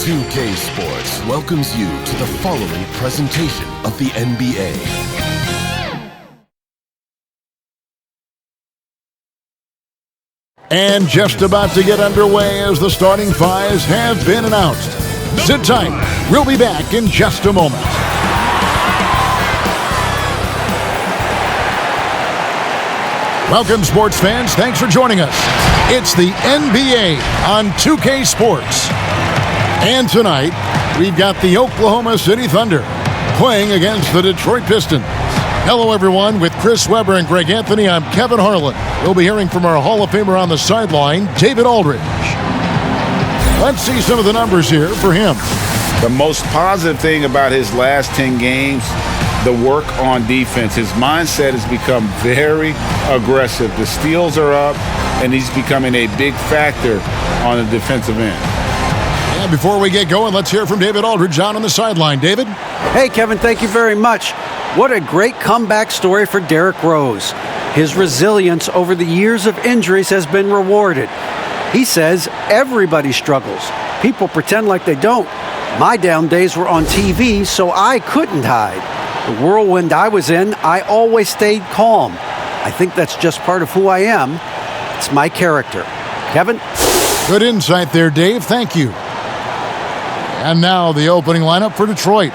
2K Sports welcomes you to the following presentation of the NBA. And just about to get underway as the starting fives have been announced. Sit tight. We'll be back in just a moment. Welcome, sports fans. Thanks for joining us. It's the NBA on 2K Sports. And tonight, we've got the Oklahoma City Thunder playing against the Detroit Pistons. Hello, everyone. With Chris Webber and Greg Anthony, I'm Kevin Harlan. We'll be hearing from our Hall of Famer on the sideline, David Aldridge. Let's see some of the numbers here for him. The most positive thing about his last 10 games, the work on defense. His mindset has become very aggressive. The steals are up, and he's becoming a big factor on the defensive end. And before we get going, let's hear from David Aldridge on the sideline. David? Hey, Kevin, thank you very much. What a great comeback story for Derrick Rose. His resilience over the years of injuries has been rewarded. He says everybody struggles. People pretend like they don't. My down days were on TV, so I couldn't hide. The whirlwind I was in, I always stayed calm. I think that's just part of who I am. It's my character. Kevin? Good insight there, Dave. Thank you. And now the opening lineup for Detroit.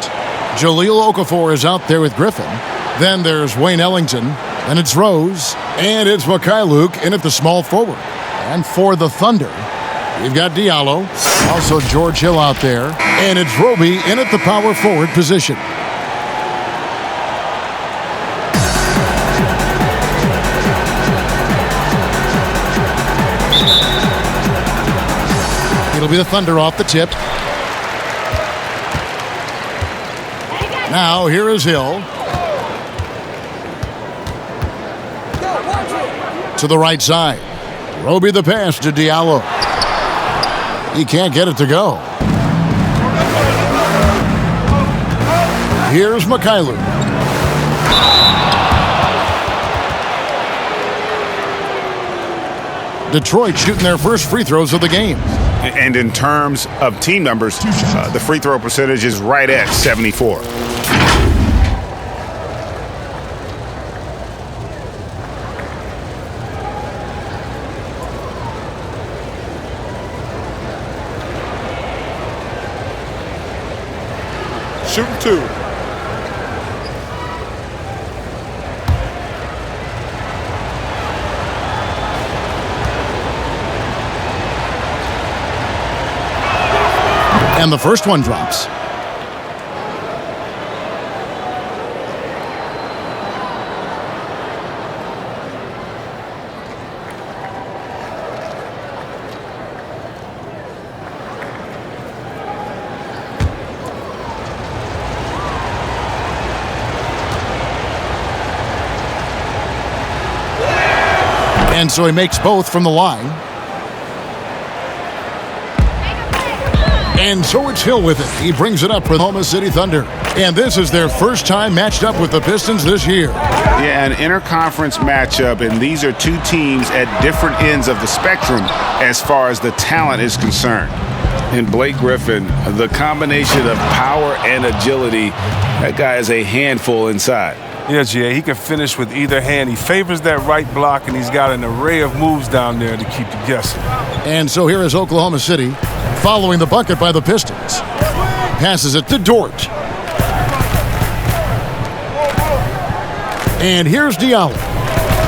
Jahlil Okafor is out there with Griffin. Then there's Wayne Ellington. Then it's Rose. And it's Mikhailuk in at the small forward. And for the Thunder, you've got Diallo. Also George Hill out there. And it's Roby in at the power forward position. It'll be the Thunder off the tip. Now, here is Hill. To the right side. Roby the pass to Diallo. He can't get it to go. Here's Mikhailuk. Detroit shooting their first free throws of the game. And in terms of team numbers, the free throw percentage is right at 74. Shooting two. And the first one drops. And so he makes both from the line. And so it's Hill with it. He brings it up for the Oklahoma City Thunder. And this is their first time matched up with the Pistons this year. Yeah, an interconference matchup, and these are two teams at different ends of the spectrum as far as the talent is concerned. And Blake Griffin, the combination of power and agility, that guy is a handful inside. Yeah, G.A., he can finish with either hand. He favors that right block, and he's got an array of moves down there to keep you guessing. And so here is Oklahoma City following the bucket by the Pistons. Passes it to Dort. And here's Diallo.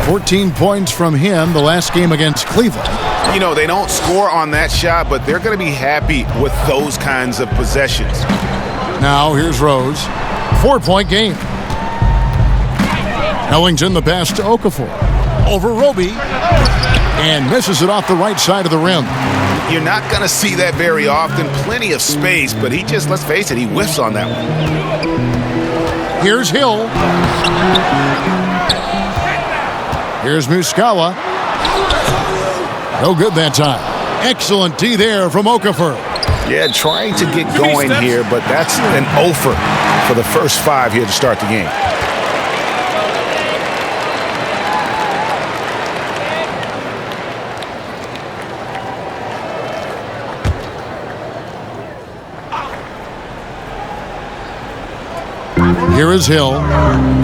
14 points from him the last game against Cleveland. You know, they don't score on that shot, but they're going to be happy with those kinds of possessions. Now here's Rose. 4-point game. Ellington the pass to Okafor. Over Roby. And misses it off the right side of the rim. You're not going to see that very often. Plenty of space, but he just, let's face it, he whiffs on that one. Here's Hill. Here's Muscala. No good that time. Excellent D there from Okafor. Yeah, trying to get going here, but that's an offer for the first 5 here to start the game. Here is Hill.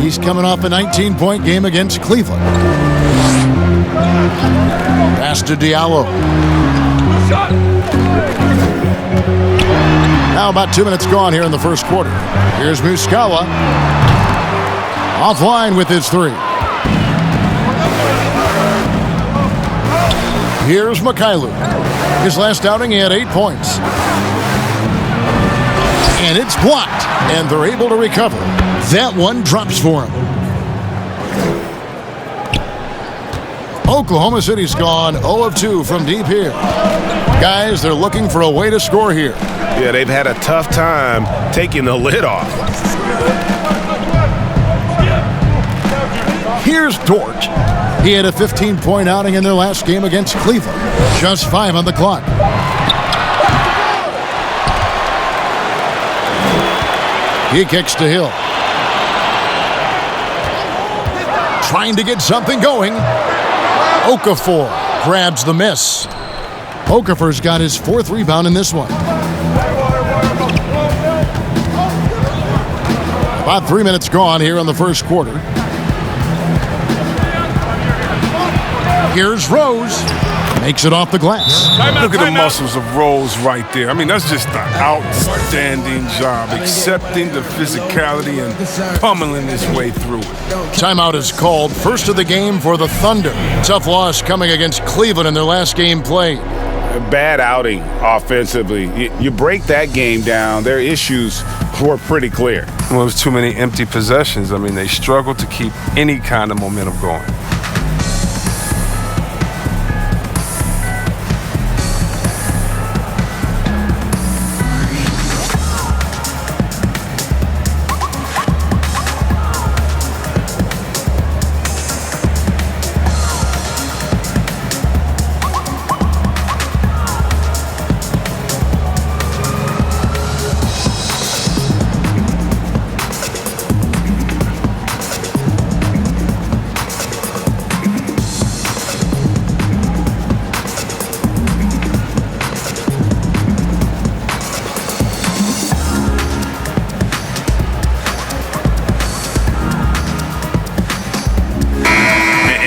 He's coming off a 19-point game against Cleveland. Pass to Diallo. Now about 2 minutes gone here in the first quarter. Here's Muscala. Offline with his three. Here's Mikhailuk. His last outing, he had 8 points. And it's blocked, and they're able to recover. That one drops for him. Oklahoma City's gone 0 of 2 from deep here. Guys, they're looking for a way to score here. Yeah, they've had a tough time taking the lid off. Here's Dort. He had a 15-point outing in their last game against Cleveland. Just 5 on the clock. He kicks to Hill. Trying to get something going. Okafor grabs the miss. Okafor's got his 4th rebound in this one. About 3 minutes gone here in the first quarter. Here's Rose. Makes it off the glass. Look at the muscles of Rose right there. I mean, that's just an outstanding job, accepting the physicality and pummeling his way through it. Timeout is called. First of the game for the Thunder. Tough loss coming against Cleveland in their last game played. A bad outing offensively. You break that game down, their issues were pretty clear. Well, it was too many empty possessions. I mean, they struggled to keep any kind of momentum going.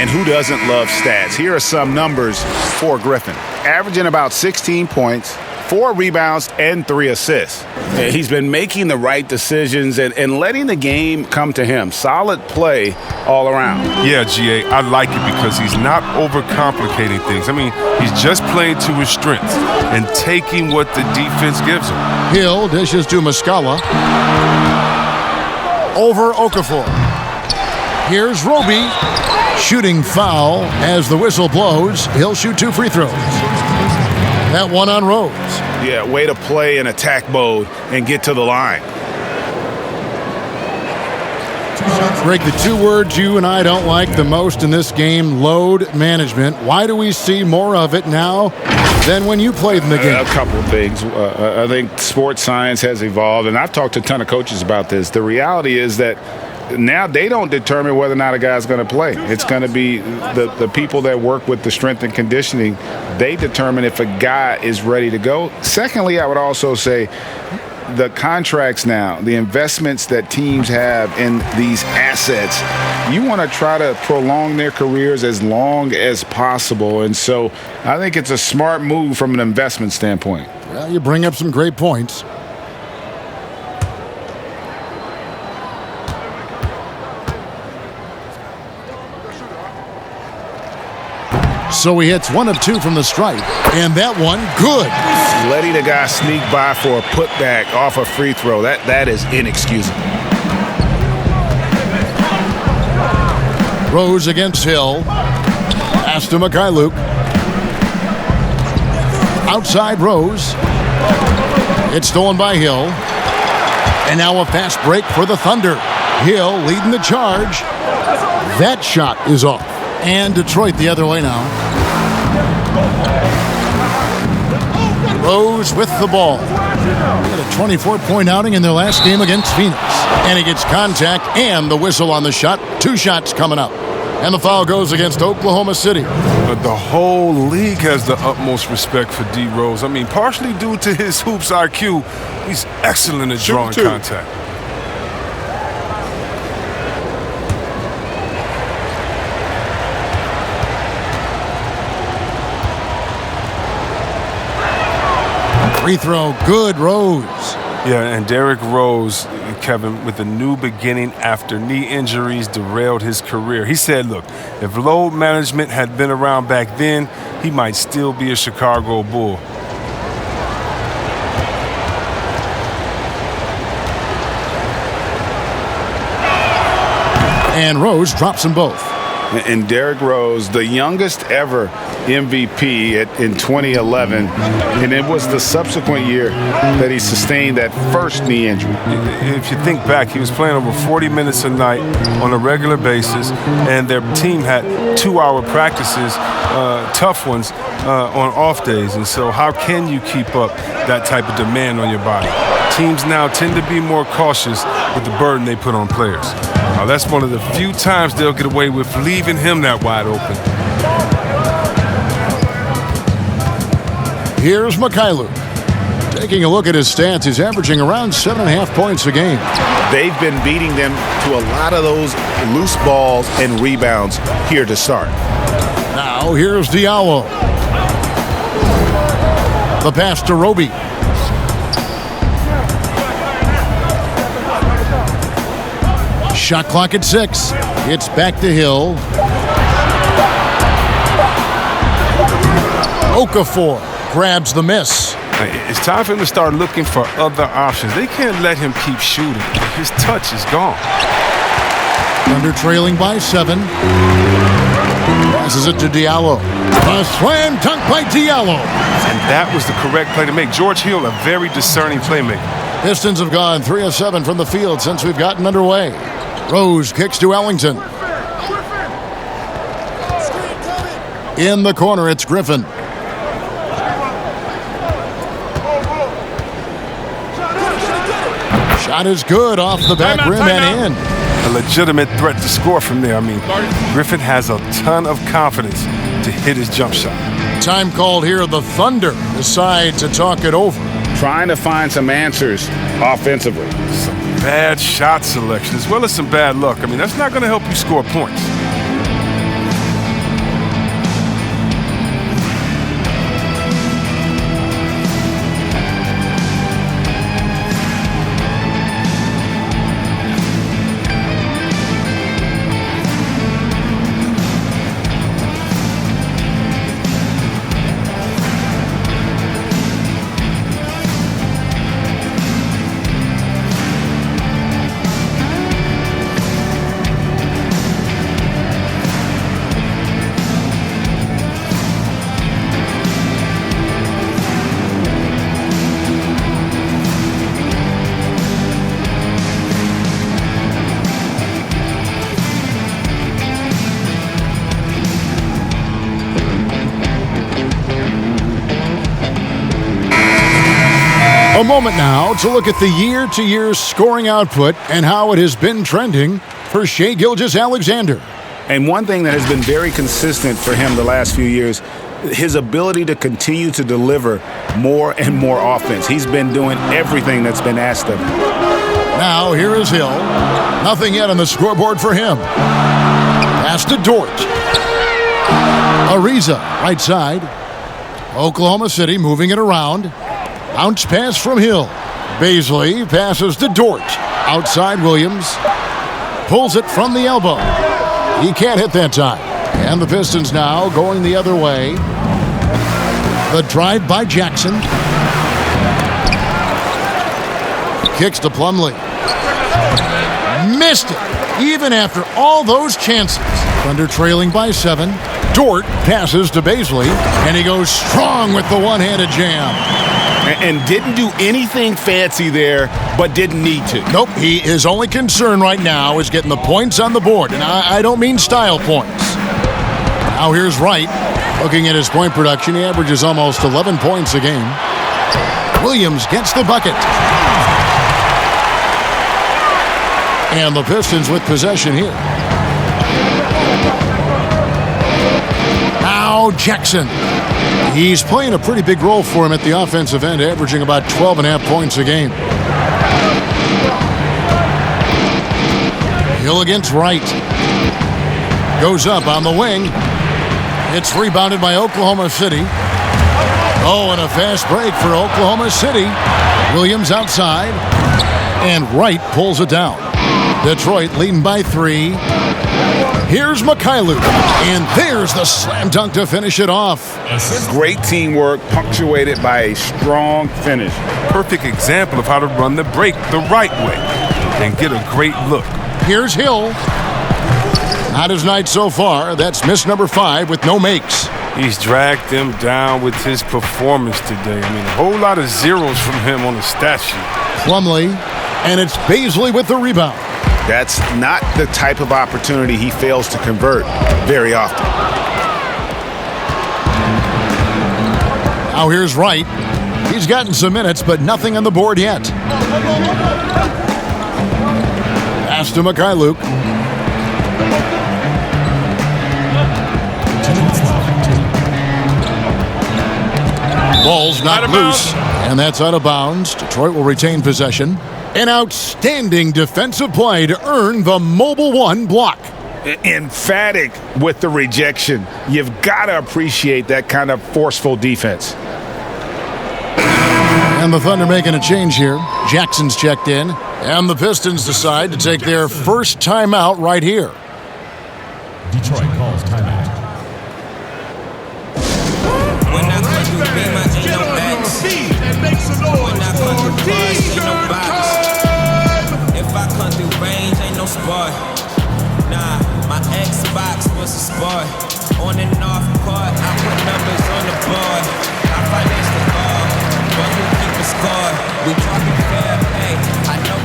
Who doesn't love stats? Here are some numbers for Griffin. Averaging about 16 points, 4 rebounds, and 3 assists. He's been making the right decisions and letting the game come to him. Solid play all around. Yeah, GA, I like it because he's not overcomplicating things. I mean, he's just playing to his strengths and taking what the defense gives him. Hill dishes to Muscala. Over Okafor. Here's Roby. Shooting foul as the whistle blows. He'll shoot 2 free throws. That one on Rose. Yeah, way to play in attack mode and get to the line. Greg, the 2 words you and I don't like the most in this game, load management. Why do we see more of it now than when you played in the game? A couple of things. I think sports science has evolved, and I've talked to a ton of coaches about this. The reality is that now they don't determine whether or not a guy's going to play. It's going to be the people that work with the strength and conditioning. They determine if a guy is ready to go. Secondly, I would also say the contracts now, the investments that teams have in these assets, you want to try to prolong their careers as long as possible. And so I think it's a smart move from an investment standpoint. Well, you bring up some great points. So he hits 1 of 2 from the stripe. And that one, good. Letting a guy sneak by for a putback off a free throw, that is inexcusable. Rose against Hill. Pass to Mikhailuk. Outside Rose. It's stolen by Hill. And now a fast break for the Thunder. Hill leading the charge. That shot is off. And Detroit the other way now. Rose with the ball. He had a 24-point outing in their last game against Phoenix. And he gets contact and the whistle on the shot. 2 shots coming up. And the foul goes against Oklahoma City. But the whole league has the utmost respect for D. Rose. I mean, partially due to his hoops IQ, he's excellent at drawing contact. Free throw, good, Rose. Yeah, and Derrick Rose, Kevin, with a new beginning after knee injuries derailed his career. He said, look, if load management had been around back then, he might still be a Chicago Bull. And Rose drops them both. And Derrick Rose, the youngest ever MVP in 2011, and it was the subsequent year that he sustained that first knee injury. If you think back, he was playing over 40 minutes a night on a regular basis, and their team had 2-hour practices, tough ones, on off days. And so how can you keep up that type of demand on your body? Teams now tend to be more cautious with the burden they put on players. Now, that's one of the few times they'll get away with leaving him that wide open. Here's Mikhailu. Taking a look at his stats, he's averaging around 7.5 points a game. They've been beating them to a lot of those loose balls and rebounds here to start. Now here's Diallo. The pass to Roby. Shot clock at 6. It's back to Hill. Okafor grabs the miss. It's time for him to start looking for other options. They can't let him keep shooting. His touch is gone. Thunder trailing by 7. Passes it to Diallo. A slam dunk by Diallo. And that was the correct play to make. George Hill, a very discerning playmaker. Pistons have gone 3 of 7 from the field since we've gotten underway. Rose kicks to Ellington. In the corner, it's Griffin. Shot is good off the back rim and in. A legitimate threat to score from there. I mean, Griffin has a ton of confidence to hit his jump shot. Time called here. The Thunder decide to talk it over. Trying to find some answers offensively. Some bad shot selection as well as some bad luck. I mean, that's not going to help you score points. A moment now to look at the year-to-year scoring output and how it has been trending for Shai Gilgeous-Alexander. And one thing that has been very consistent for him the last few years, his ability to continue to deliver more and more offense. He's been doing everything that's been asked of him. Now here is Hill. Nothing yet on the scoreboard for him. Pass to Dort. Ariza, right side. Oklahoma City moving it around. Bounce pass from Hill. Baisley passes to Dort. Outside Williams. Pulls it from the elbow. He can't hit that time. And the Pistons now going the other way. The drive by Jackson. Kicks to Plumlee. Missed it, even after all those chances. Thunder trailing by 7. Dort passes to Baisley, and he goes strong with the one-handed jam. And didn't do anything fancy there, but didn't need to. Nope, his only concern right now is getting the points on the board, and I don't mean style points. Now here's Wright. Looking at his point production, he averages almost 11 points a game. Williams gets the bucket. And the Pistons with possession here. Now Jackson. He's playing a pretty big role for him at the offensive end, averaging about 12.5 points a game. Hill against Wright. Goes up on the wing. It's rebounded by Oklahoma City. Oh, and a fast break for Oklahoma City. Williams outside, and Wright pulls it down. Detroit leading by 3. Here's Mikhailuk, and there's the slam dunk to finish it off. Great teamwork punctuated by a strong finish. Perfect example of how to run the break the right way and get a great look. Here's Hill. Not his night so far. That's miss number 5 with no makes. He's dragged them down with his performance today. I mean, a whole lot of zeros from him on the stat sheet. Plumlee, and it's Baisley with the rebound. That's not the type of opportunity he fails to convert very often. Now here's Wright. He's gotten some minutes, but nothing on the board yet. Pass to Mikhailuk. Ball's not loose, and that's out of bounds. Detroit will retain possession. An outstanding defensive play to earn the Mobile One block. Emphatic with the rejection. You've got to appreciate that kind of forceful defense. And the Thunder making a change here. Jackson's checked in, and the Pistons decide to take their first timeout right here. Detroit calls timeout. When I come through beam, I ain't no X. When I come through bars, ain't no box. If I come through range, ain't no sport. Nah, my Xbox was a sport. On and off court, I put numbers on the board. I finance the ball, but who keep a score? We talking fair pay. I know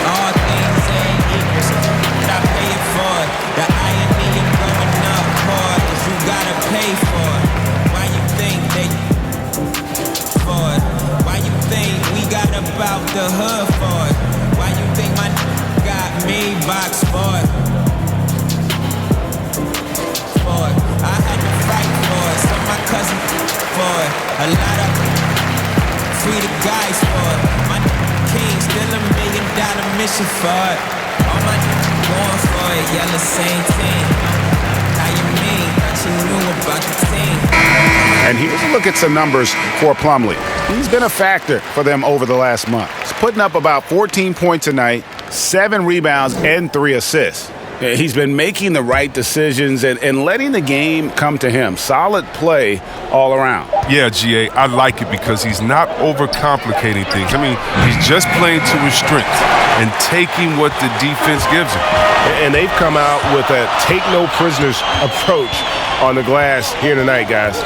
all things ain't equal, so I pay it for it. The irony of going up hard is you gotta pay for it. Why you think they for it? Why you think we got about the hood for it? Why you think my got me box for it? For it. I had to fight for it. Some my cousin for it. A lot of free the guys for it. My king still $1 million mission for it. All my going for it. Yellow same team. How you mean? What you knew about the team? And here's a look at some numbers for Plumlee. He's been a factor for them over the last month. He's putting up about 14 points a night, 7 rebounds, and 3 assists. He's been making the right decisions and letting the game come to him. Solid play all around. Yeah, GA, I like it because he's not overcomplicating things. I mean, he's just playing to his strengths and taking what the defense gives him. And they've come out with a take-no-prisoners approach on the glass here tonight, guys.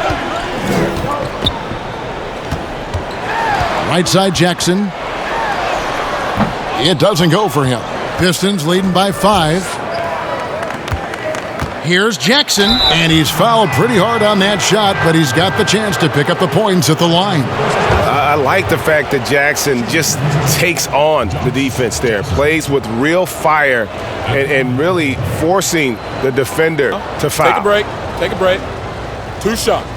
Right side Jackson. It doesn't go for him. Pistons leading by 5. Here's Jackson, and he's fouled pretty hard on that shot, but he's got the chance to pick up the points at the line. I like the fact that Jackson just takes on the defense there, plays with real fire, and really forcing the defender to foul. Take a break. 2 shots.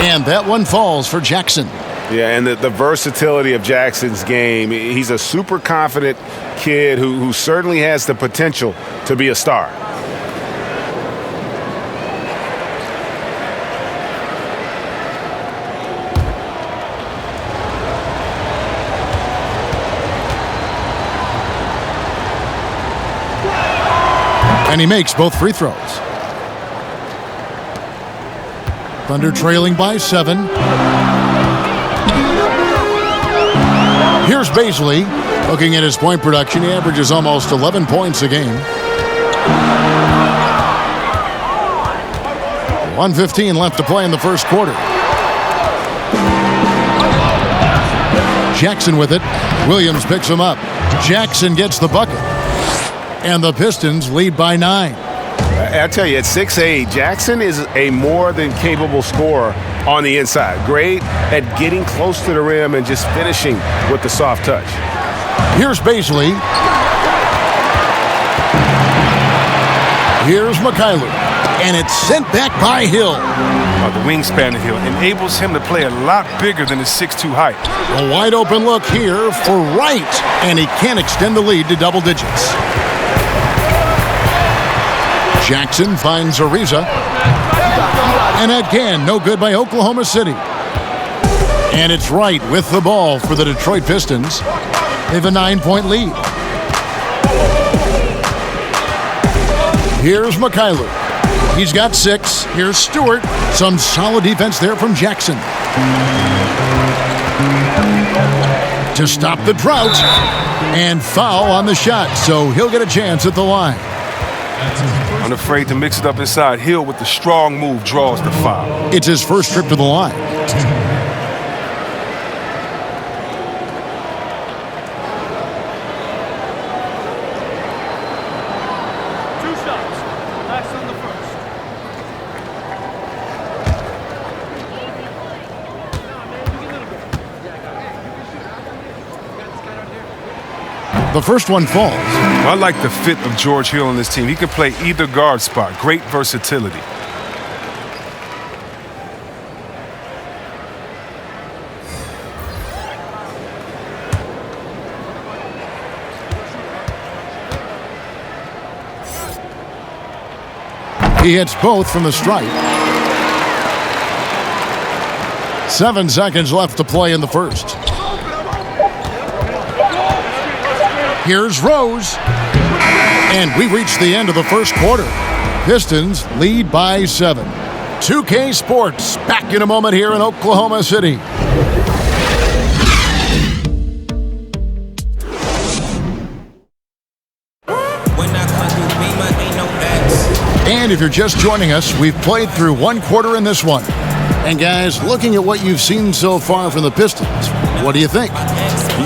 And that one falls for Jackson. Yeah, and the versatility of Jackson's game. He's a super confident kid who certainly has the potential to be a star. And he makes both free throws. Thunder trailing by 7. Here's Baisley. Looking at his point production, he averages almost 11 points a game. 1:15 left to play in the first quarter. Jackson with it. Williams picks him up. Jackson gets the bucket. And the Pistons lead by 9. I tell you, at 6'8", Jackson is a more than capable scorer on the inside. Great at getting close to the rim and just finishing with the soft touch. Here's Baisley. Here's Mikhailuk. and it's sent back by Hill. The wingspan of Hill enables him to play a lot bigger than his 6'2" height. A wide open look here for Wright, and he can't extend the lead to double digits. Jackson finds Ariza. And again, no good by Oklahoma City. And it's Wright with the ball for the Detroit Pistons. They have a 9-point lead. Here's Mikhailuk. He's got 6. Here's Stewart. Some solid defense there from Jackson. To stop the drought. And foul on the shot, so he'll get a chance at the line. Unafraid to mix it up inside. Hill with the strong move draws the foul. It's his first trip to the line. The first one falls. I like the fit of George Hill on this team. He can play either guard spot. Great versatility. He hits both from the stripe. 7 seconds left to play in the first. Here's Rose. And we reach the end of the first quarter. Pistons lead by 7. 2K Sports back in a moment here in Oklahoma City. And if you're just joining us, we've played through 1 quarter in this one. And guys, looking at what you've seen so far from the Pistons, what do you think?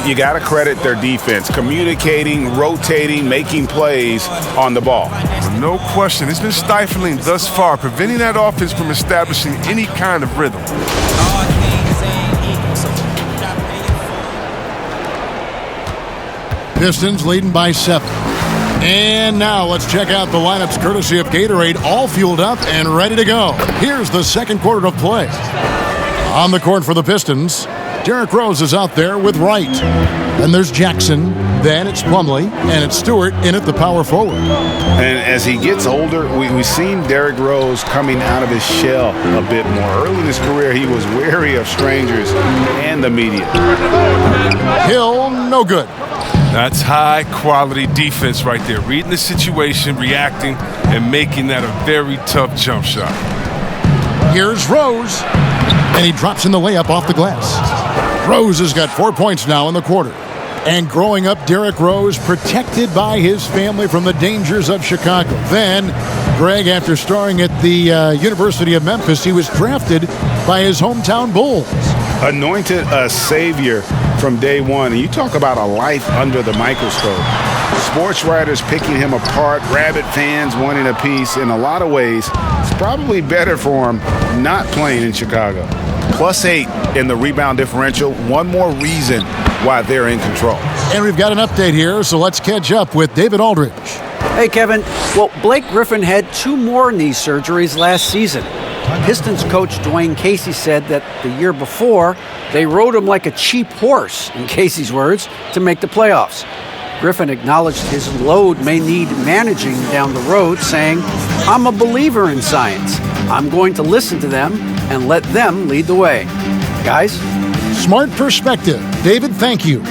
You got to credit their defense, communicating, rotating, making plays on the ball. No question. It's been stifling thus far, preventing that offense from establishing any kind of rhythm. Pistons leading by 7. And now let's check out the lineups courtesy of Gatorade, all fueled up and ready to go. Here's the second quarter of play. On the court for the Pistons, Derrick Rose is out there with Wright. Then there's Jackson. Then it's Plumlee. And it's Stewart in at the power forward. And as he gets older, we've seen Derrick Rose coming out of his shell a bit more. Early in his career, he was wary of strangers and the media. Hill, no good. That's high-quality defense right there. Reading the situation, reacting, and making that a very tough jump shot. Here's Rose. And he drops in the layup off the glass. Rose has got 4 points now in the quarter. And growing up, Derrick Rose protected by his family from the dangers of Chicago. Then, Greg, after starring at the University of Memphis, he was drafted by his hometown Bulls. Anointed a savior from day one. And you talk about a life under the microscope. Sports writers picking him apart, rabid fans wanting a piece. In a lot of ways, it's probably better for him not playing in Chicago. +8 in the rebound differential. One more reason why they're in control. And we've got an update here, so let's catch up with David Aldridge. Hey, Kevin. Well, Blake Griffin had 2 more knee surgeries last season. Pistons coach Dwayne Casey said that the year before, they rode him like a cheap horse, in Casey's words, to make the playoffs. Griffin acknowledged his load may need managing down the road, saying, "I'm a believer in science. I'm going to listen to them and let them lead the way." Guys? Smart perspective. David, thank you.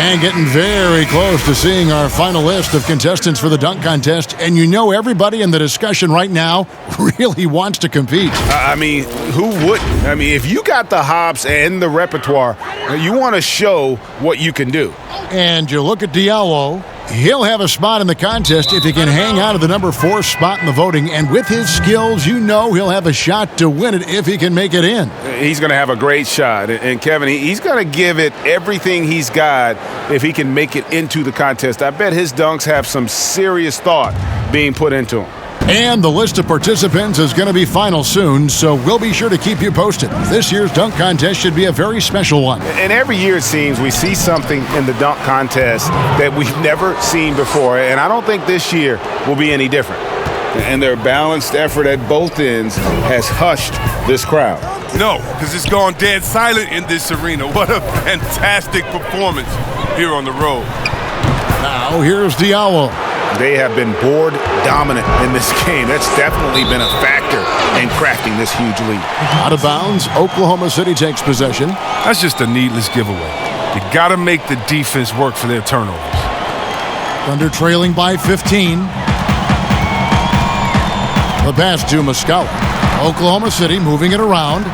And getting very close to seeing our final list of contestants for the dunk contest. And you know everybody in the discussion right now really wants to compete. I mean, who wouldn't? I mean, if you got the hops and the repertoire, you want to show what you can do. And you look at Diallo. He'll have a spot in the contest if he can hang out of the number 4 spot in the voting. And with his skills, you know he'll have a shot to win it if he can make it in. He's going to have a great shot. And Kevin, he's going to give it everything he's got if he can make it into the contest. I bet his dunks have some serious thought being put into them. And the list of participants is going to be final soon, so we'll be sure to keep you posted. This year's dunk contest should be a very special one. And every year it seems we see something in the dunk contest that we've never seen before, and I don't think this year will be any different. And their balanced effort at both ends has hushed this crowd. No, because it's gone dead silent in this arena. What a fantastic performance here on the road. Now here's Diallo. They have been board dominant in this game. That's definitely been a factor in crafting this huge lead. Out of bounds, Oklahoma City takes possession. That's just a needless giveaway. You got to make the defense work for their turnovers. Thunder trailing by 15. The pass to Muscala. Oklahoma City moving it around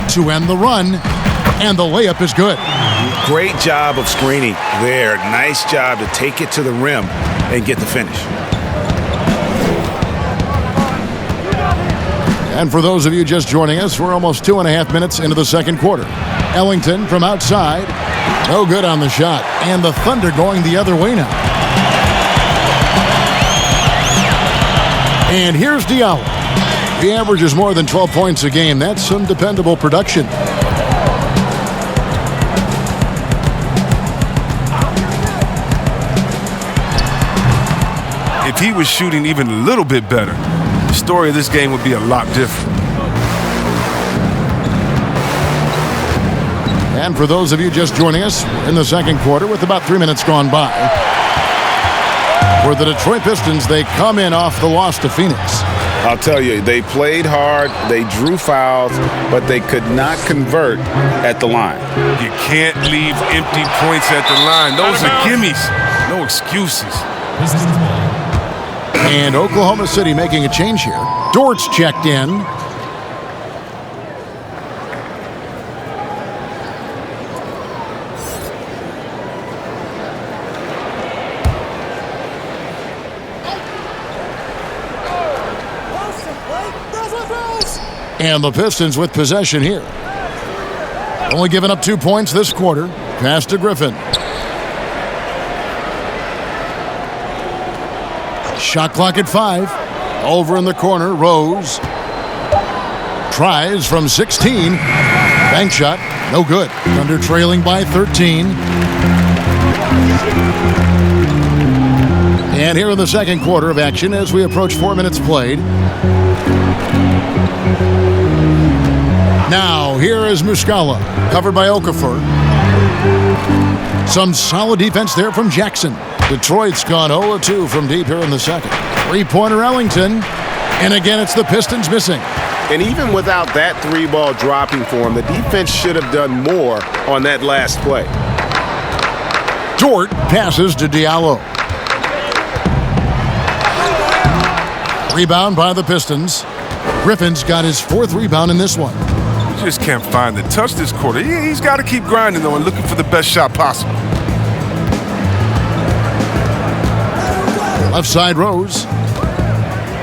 to end the run, and the layup is good. Great job of screening there. Nice job to take it to the rim and get the finish. And for those of you just joining us, we're almost 2.5 minutes into the second quarter. Ellington from outside. No good on the shot. And the Thunder going the other way now. And here's Diallo. He averages more than 12 points a game. That's some dependable production. If he was shooting even a little bit better, the story of this game would be a lot different. And for those of you just joining us, in the second quarter with about 3 minutes gone by. For the Detroit Pistons, they come in off the loss to Phoenix. I'll tell you, they played hard, they drew fouls, but they could not convert at the line. You can't leave empty points at the line. Those are gimmies. No excuses. And Oklahoma City making a change here. Dort's checked in. And the Pistons with possession here. Only giving up 2 points this quarter. Pass to Griffin. Shot clock at 5. Over in the corner, Rose. Tries from 16. Bank shot, no good. Thunder trailing by 13. And here in the second quarter of action as we approach 4 minutes played. Now, here is Muscala, covered by Okafor. Some solid defense there from Jackson. Detroit's gone 0-2 from deep here in the second. Three-pointer Ellington. And again, it's the Pistons missing. And even without that 3-ball dropping for him, the defense should have done more on that last play. Dort passes to Diallo. Rebound by the Pistons. Griffin's got his 4th rebound in this one. You just can't find the touch this quarter. He's got to keep grinding, though, and looking for the best shot possible. Left side Rose.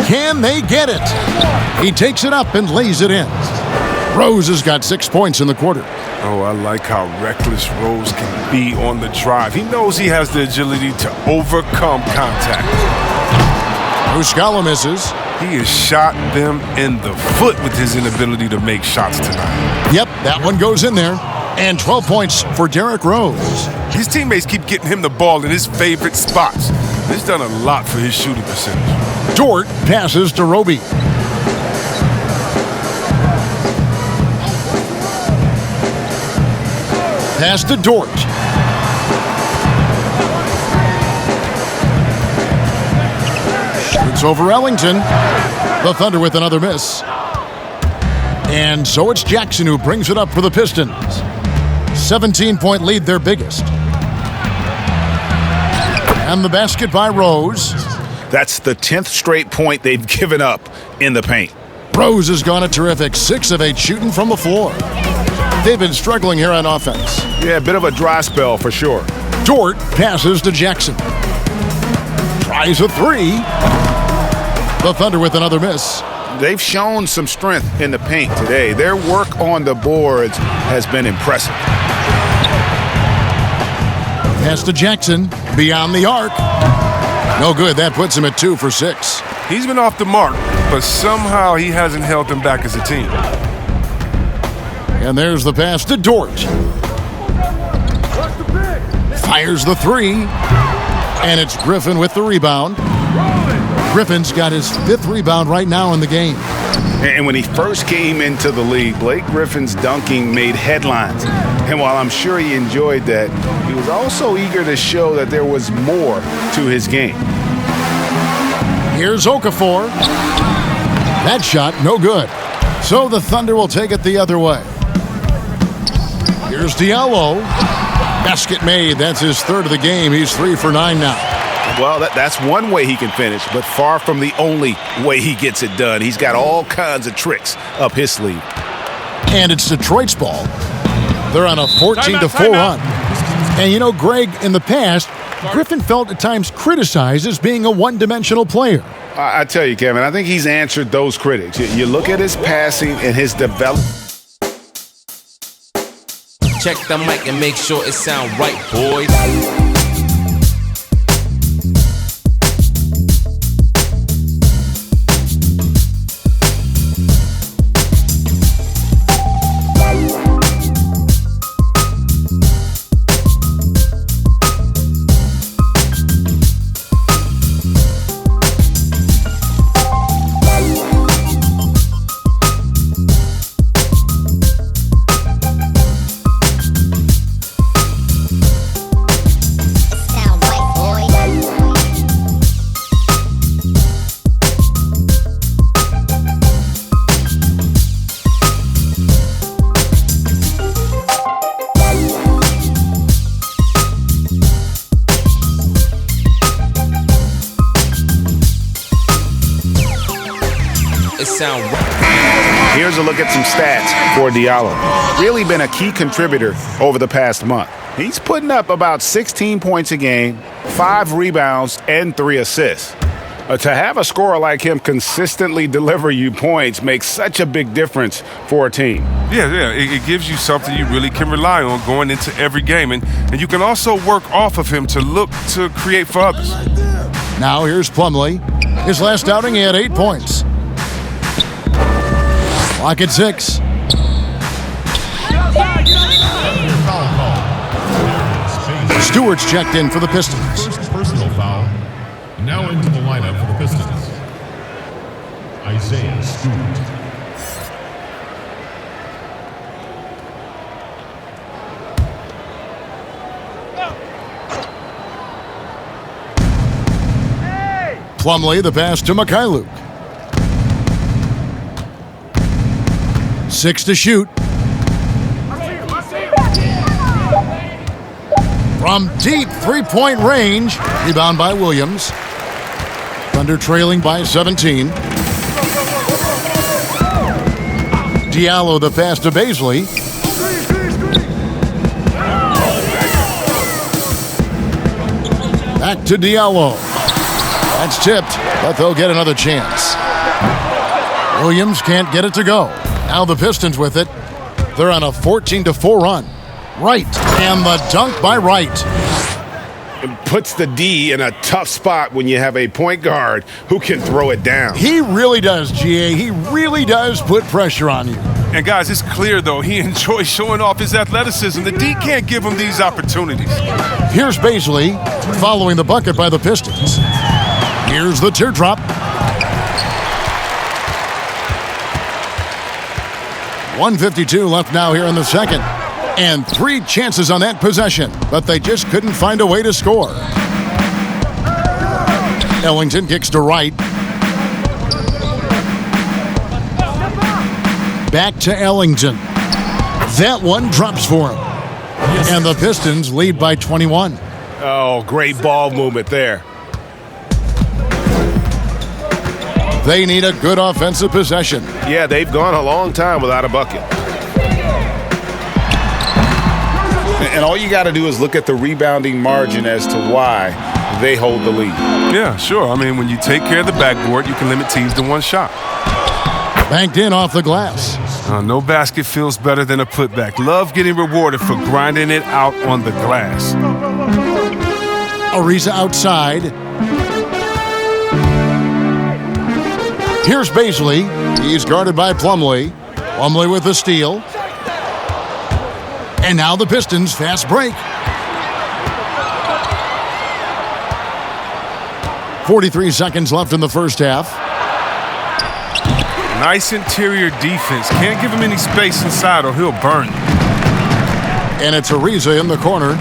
Can they get it? He takes it up and lays it in. Rose has got 6 points in the quarter. Oh, I like how reckless Rose can be on the drive. He knows he has the agility to overcome contact. Muscala misses. He has shot them in the foot with his inability to make shots tonight. Yep, that one goes in there. And 12 points for Derrick Rose. His teammates keep getting him the ball in his favorite spots. This done a lot for his shooting percentage. Dort passes to Roby. Pass to Dort. Shoots over Ellington. The Thunder with another miss. And so it's Jackson who brings it up for the Pistons. 17-point lead, their biggest. And the basket by Rose. That's the 10th straight point they've given up in the paint. Rose has gone a terrific 6 of 8 shooting from the floor. They've been struggling here on offense. Yeah, a bit of a dry spell for sure. Dort passes to Jackson. Tries a 3. The Thunder with another miss. They've shown some strength in the paint today. Their work on the boards has been impressive. Pass to Jackson, beyond the arc. No good. That puts him at 2 for 6. He's been off the mark, but somehow he hasn't held them back as a team. And there's the pass to Dort. Fires the 3. And it's Griffin with the rebound. Griffin's got his 5th rebound right now in the game. And when he first came into the league, Blake Griffin's dunking made headlines. And while I'm sure he enjoyed that, he was also eager to show that there was more to his game. Here's Okafor. That shot, no good. So the Thunder will take it the other way. Here's Diallo. Basket made. That's his 3rd of the game. He's 3 for 9 now. Well, that's one way he can finish, but far from the only way he gets it done. He's got all kinds of tricks up his sleeve. And it's Detroit's ball. They're on a 14-4 run. And you know, Greg, in the past, Griffin felt at times criticized as being a one-dimensional player. I tell you, Kevin, I think he's answered those critics. You look at his passing and his development. Check the mic and make sure it sound right, boys. Here's a look at some stats for Diallo. Really been a key contributor over the past month. He's putting up about 16 points a game, 5 rebounds, and 3 assists. To have a scorer like him consistently deliver you points makes such a big difference for a team. Yeah, it gives you something you really can rely on going into every game. And you can also work off of him to look to create for others. Now here's Plumlee. His last outing, he had 8 points. Clock at 6. Stewart's checked in for the Pistons. First personal foul. Now into the lineup for the Pistons. Isaiah Stewart. Plumlee, the pass to Mikhailuk. 6 to shoot. From deep three-point range. Rebound by Williams. Thunder trailing by 17. Diallo, the pass to Baisley. Back to Diallo. That's tipped, but they'll get another chance. Williams can't get it to go. Now the Pistons with it. They're on a 14-4 run. Wright, and the dunk by Wright. It puts the D in a tough spot when you have a point guard who can throw it down. He really does, GA. He really does put pressure on you. And guys, it's clear, though, he enjoys showing off his athleticism. The D can't give him these opportunities. Here's Baisley following the bucket by the Pistons. Here's the teardrop. 1:52 left now here in the second. And 3 chances on that possession, but they just couldn't find a way to score. Ellington kicks to Wright. Back to Ellington. That one drops for him. And the Pistons lead by 21. Oh, great ball movement there. They need a good offensive possession. Yeah, they've gone a long time without a bucket. And all you got to do is look at the rebounding margin as to why they hold the lead. Yeah, sure. I mean, when you take care of the backboard, you can limit teams to one shot. Banked in off the glass. No basket feels better than a putback. Love getting rewarded for grinding it out on the glass. Ariza outside. Here's Baisley. He's guarded by Plumlee. Plumlee with the steal. And now the Pistons fast break. 43 seconds left in the first half. Nice interior defense. Can't give him any space inside or he'll burn. And it's Ariza in the corner.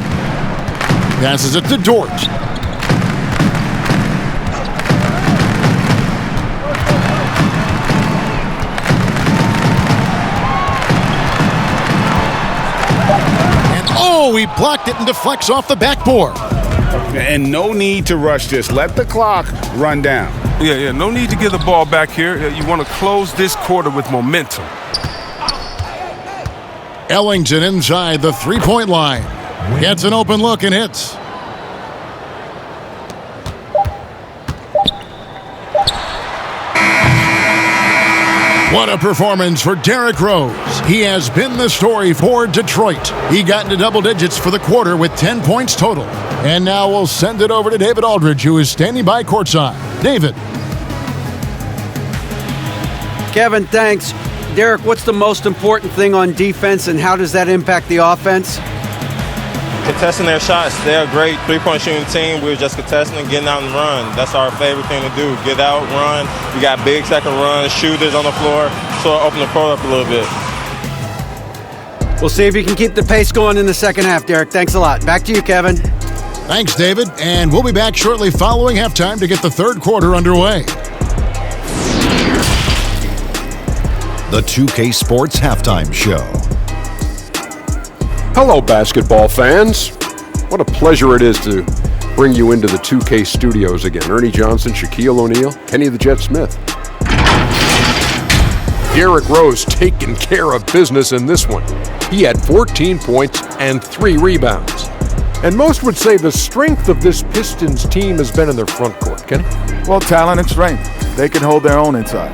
Passes it to Dort. Oh, he blocked it and deflects off the backboard. And no need to rush this. Let the clock run down. Yeah, no need to get the ball back here. You want to close this quarter with momentum. Ellington inside the three-point line. Gets an open look and hits. What a performance for Derrick Rose. He has been the story for Detroit. He got into double digits for the quarter with 10 points total. And now we'll send it over to David Aldridge, who is standing by courtside. David. Kevin, thanks. Derek, what's the most important thing on defense, and how does that impact the offense? Contesting their shots. They're a great three-point shooting team. We're just contesting and getting out and run. That's our favorite thing to do. Get out, run. We got big second runs, shooters on the floor, so open the court up a little bit. We'll see if you can keep the pace going in the second half, Derek. Thanks a lot. Back to you, Kevin. Thanks, David. And we'll be back shortly following halftime to get the third quarter underway. The 2K Sports Halftime Show. Hello, basketball fans. What a pleasure it is to bring you into the 2K studios again. Ernie Johnson, Shaquille O'Neal, Kenny the Jet Smith. Derrick Rose taking care of business in this one. He had 14 points and 3 rebounds. And most would say the strength of this Pistons team has been in their front court. Kenny? Well, talent and strength. They can hold their own inside.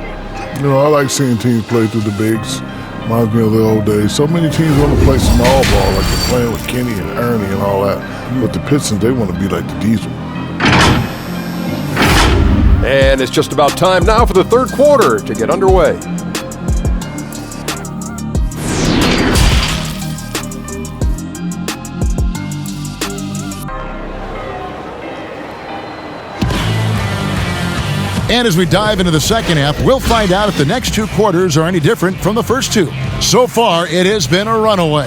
You know, I like seeing teams play through the bigs. Reminds me of the old days. So many teams want to play small ball, like they're playing with Kenny and Ernie and all that. But the Pistons, they want to be like the Diesel. And it's just about time now for the third quarter to get underway. And as we dive into the second half, we'll find out if the next two quarters are any different from the first two. So far, it has been a runaway.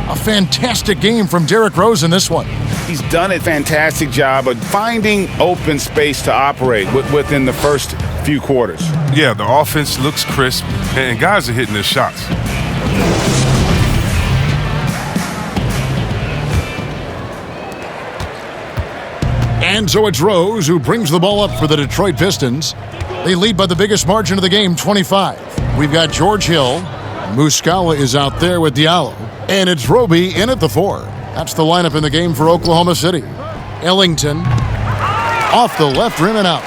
A fantastic game from Derrick Rose in this one. He's done a fantastic job of finding open space to operate within the first few quarters. Yeah, the offense looks crisp, and guys are hitting their shots. And so it's Rose who brings the ball up for the Detroit Pistons. They lead by the biggest margin of the game, 25. We've got George Hill. Muscala is out there with Diallo. And it's Roby in at the 4. That's the lineup in the game for Oklahoma City. Ellington off the left rim and out.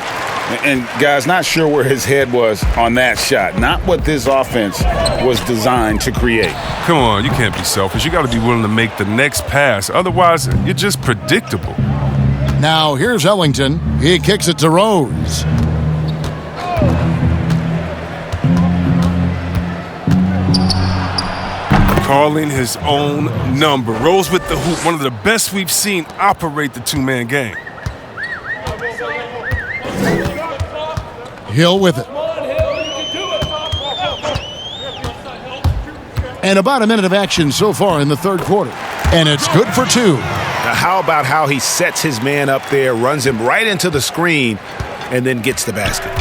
And guys, not sure where his head was on that shot. Not what this offense was designed to create. Come on, you can't be selfish. You got to be willing to make the next pass. Otherwise, you're just predictable. Now here's Ellington. He kicks it to Rose. Calling his own number. Rose with the hoop, one of the best we've seen operate the two-man game. Hill with it. And about a minute of action so far in the third quarter. And it's good for 2. Now, how about how he sets his man up there, runs him right into the screen, and then gets the basket.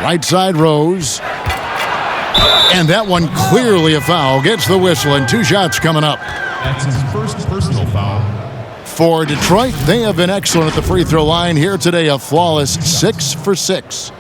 Right side Rose. And that one clearly a foul. Gets the whistle, and 2 shots coming up. That's his first personal foul. For Detroit, they have been excellent at the free throw line here today. A flawless 6 for 6.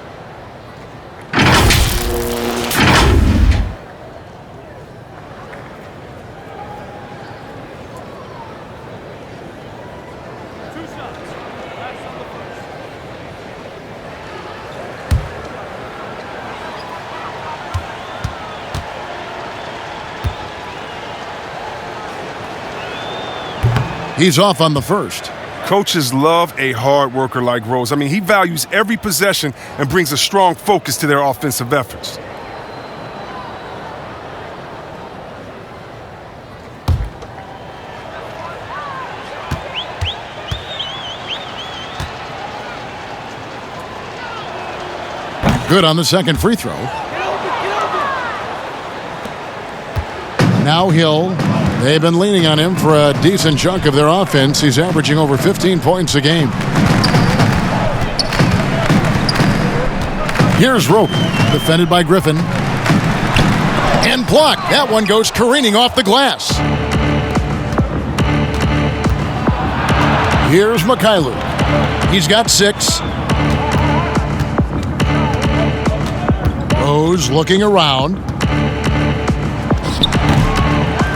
He's off on the first. Coaches love a hard worker like Rose. I mean, he values every possession and brings a strong focus to their offensive efforts. Good on the second free throw. Now Hill. They've been leaning on him for a decent chunk of their offense. He's averaging over 15 points a game. Here's Rope, defended by Griffin. And blocked. That one goes careening off the glass. Here's Mikhailuk. He's got 6. Rose looking around.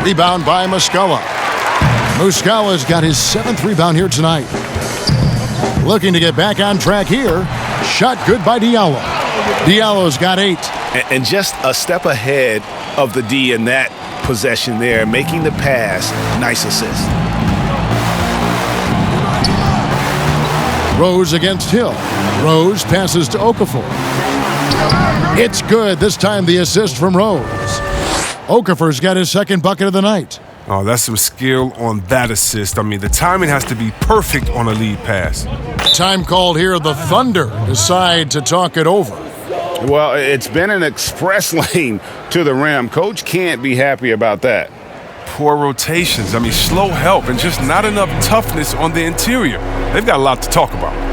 Rebound by Muscala. Muscala's got his 7th rebound here tonight. Looking to get back on track here. Shot good by Diallo. Diallo's got 8. And just a step ahead of the D in that possession there, making the pass. Nice assist. Rose against Hill. Rose passes to Okafor. It's good. This time the assist from Rose. Okafor's got his 2nd bucket of the night. Oh, that's some skill on that assist. I mean, the timing has to be perfect on a lead pass. Time called here. The Thunder decide to talk it over. Well, it's been an express lane to the rim. Coach can't be happy about that. Poor rotations. I mean, slow help and just not enough toughness on the interior. They've got a lot to talk about.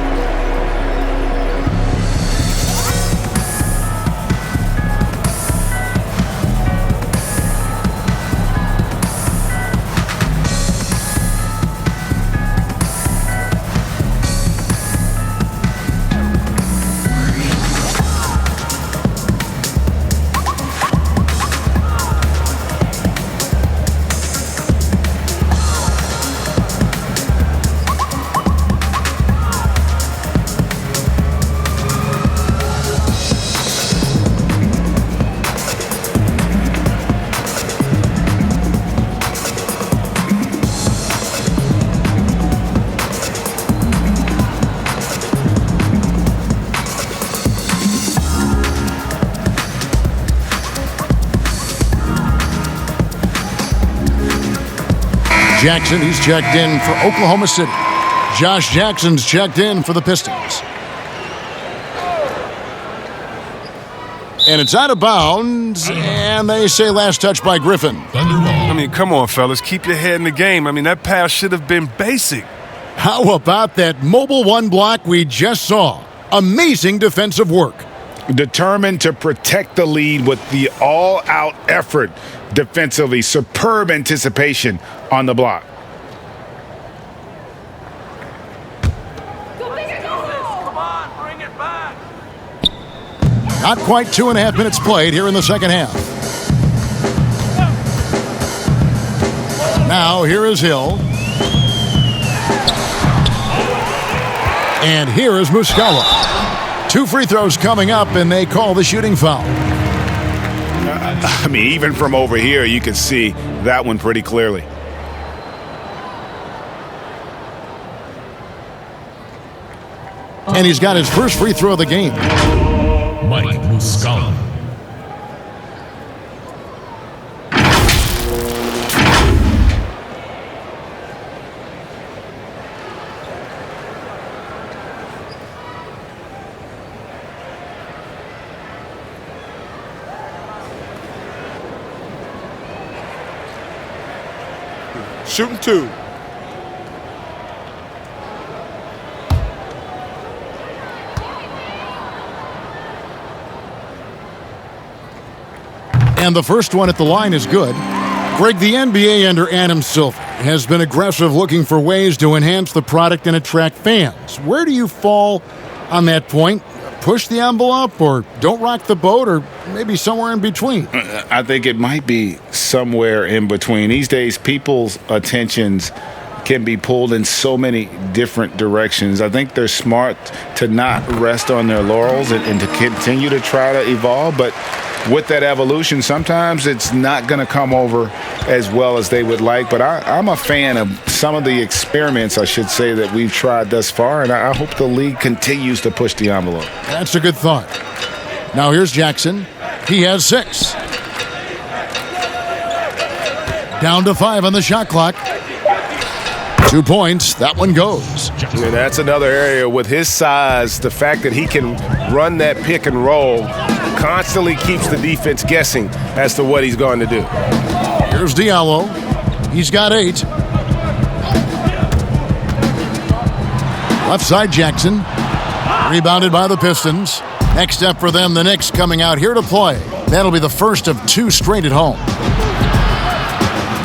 Jackson, he's checked in for Oklahoma City. Josh Jackson's checked in for the Pistons. And it's out of bounds, and they say last touch by Griffin. I mean, come on, fellas. Keep your head in the game. I mean, that pass should have been basic. How about that mobile 1 block we just saw? Amazing defensive work. Determined to protect the lead with the all-out effort defensively. Superb anticipation on the block. Not quite 2.5 minutes played here in the second half. Now here is Hill. And here is Muscala. 2 free throws coming up, and they call the shooting foul. I mean, even from over here, you can see that one pretty clearly. And he's got his first free throw of the game. Mike Muscala. Shooting 2. And the first one at the line is good. Greg, the NBA under Adam Silver has been aggressive looking for ways to enhance the product and attract fans. Where do you fall on that point? Push the envelope or don't rock the boat or maybe somewhere in between? I think it might be somewhere in between. These days, people's attentions can be pulled in so many different directions. I think they're smart to not rest on their laurels and to continue to try to evolve. But with that evolution, sometimes it's not going to come over as well as they would like. But I'm a fan of some of the experiments, I should say, that we've tried thus far, and I hope the league continues to push the envelope. That's a good thought. Now here's Jackson. He has 6. Down to 5 on the shot clock. 2 points. That one goes. Yeah, that's another area with his size. The fact that he can run that pick and roll constantly keeps the defense guessing as to what he's going to do. Here's Diallo. He's got 8. Left side Jackson. Rebounded by the Pistons. Next up for them, the Knicks coming out here to play. That'll be the first of 2 straight at home.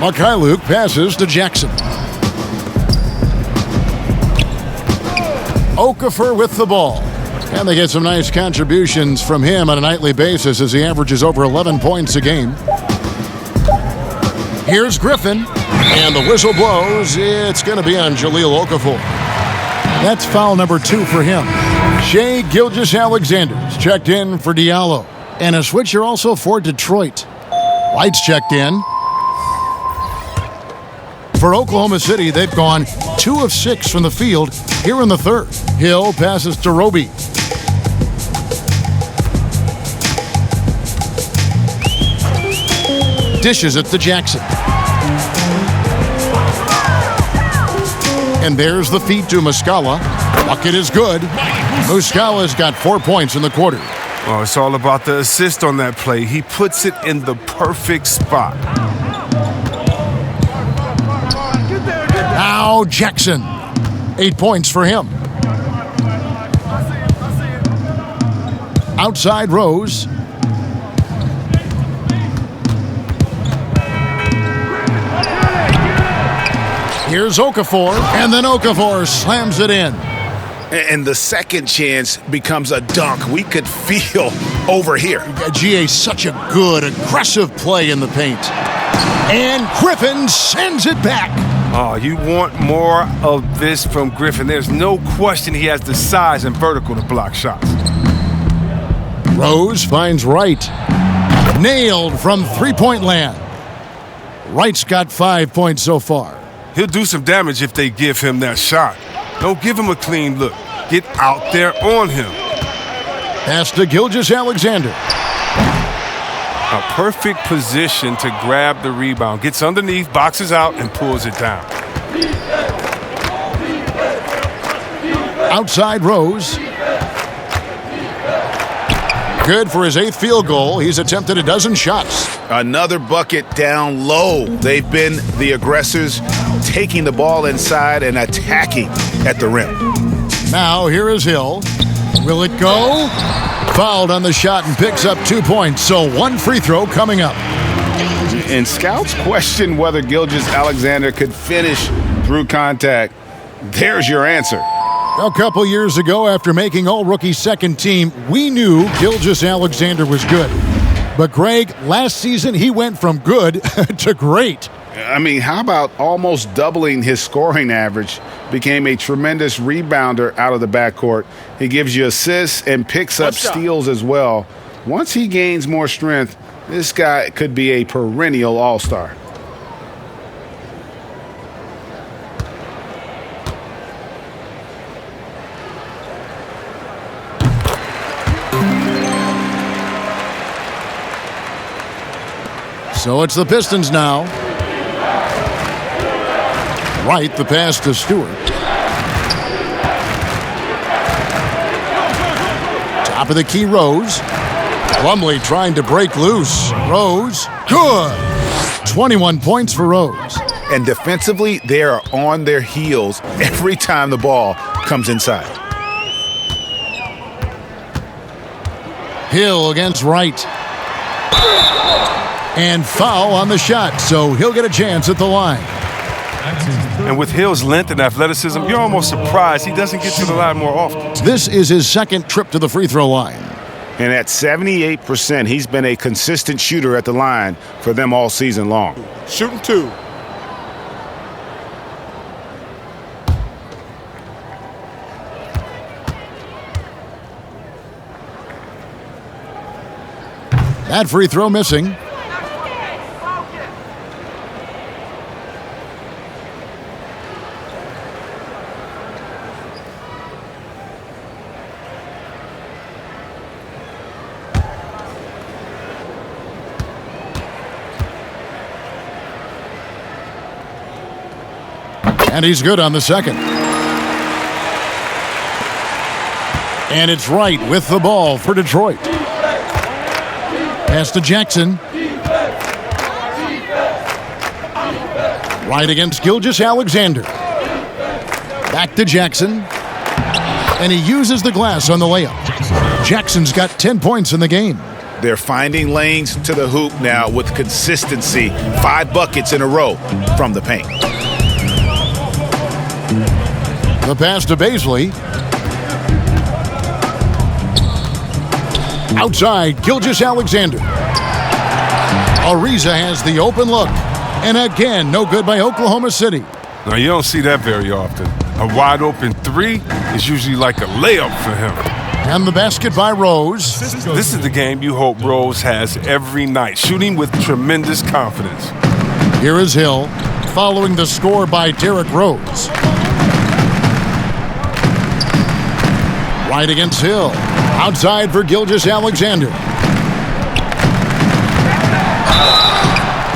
Mikhailuk passes to Jackson. Okafor with the ball. And they get some nice contributions from him on a nightly basis as he averages over 11 points a game. Here's Griffin. And the whistle blows. It's going to be on Jahlil Okafor. That's foul number 2 for him. Shai Gilgeous-Alexander's checked in for Diallo. And a switcher also for Detroit. White's checked in. For Oklahoma City, they've gone 2 of 6 from the field here in the third. Hill passes to Roby. Dishes it to Jackson. And there's the feed to Muscala. Bucket is good. Muscala's got 4 points in the quarter. Oh, it's all about the assist on that play. He puts it in the perfect spot. Now Jackson. 8 points for him. Outside Rose. Here's Okafor, and then Okafor slams it in. And the second chance becomes a dunk. We could feel over here. GA, such a good, aggressive play in the paint. And Griffin sends it back. Oh, you want more of this from Griffin. There's no question he has the size and vertical to block shots. Rose finds Wright. Nailed from three-point land. Wright's got 5 points so far. He'll do some damage if they give him that shot. Don't give him a clean look. Get out there on him. Pass to Gilgeous-Alexander. A perfect position to grab the rebound. Gets underneath, boxes out, and pulls it down. Outside Rose. Good for his 8th field goal. He's attempted a dozen shots. Another bucket down low. They've been the aggressors, taking the ball inside and attacking at the rim. Now here is Hill. Will it go? Fouled on the shot and picks up 2 points. So 1 free throw coming up. And scouts question whether Gilgeous-Alexander could finish through contact. There's your answer. A couple years ago, after making All-Rookie second team, we knew Gilgeous-Alexander was good. But Greg, last season he went from good to great. I mean, how about almost doubling his scoring average? Became a tremendous rebounder out of the backcourt. He gives you assists and picks up steals as well. Once he gains more strength, this guy could be a perennial all-star. So it's the Pistons now. Wright, the pass to Stewart. Top of the key, Rose. Plumlee trying to break loose. Rose, good. 21 points for Rose. And defensively, they are on their heels every time the ball comes inside. Hill against Wright. And foul on the shot, so he'll get a chance at the line. And with Hill's length and athleticism, you're almost surprised he doesn't get to the line more often. This is his second trip to the free throw line. And at 78%, he's been a consistent shooter at the line for them all season long. Shooting 2. That free throw missing. And he's good on the second. And it's Wright with the ball for Detroit. Pass to Jackson. Wright against Gilgeous-Alexander. Back to Jackson. And he uses the glass on the layup. Jackson's got 10 points in the game. They're finding lanes to the hoop now with consistency. 5 buckets in a row from the paint. The pass to Baisley. Outside, Gilgeous-Alexander. Ariza has the open look. And again, no good by Oklahoma City. Now, you don't see that very often. A wide open 3 is usually like a layup for him. And the basket by Rose. This is the game you hope Rose has every night, shooting with tremendous confidence. Here is Hill, following the score by Derrick Rose. Right against Hill. Outside for Gilgeous-Alexander.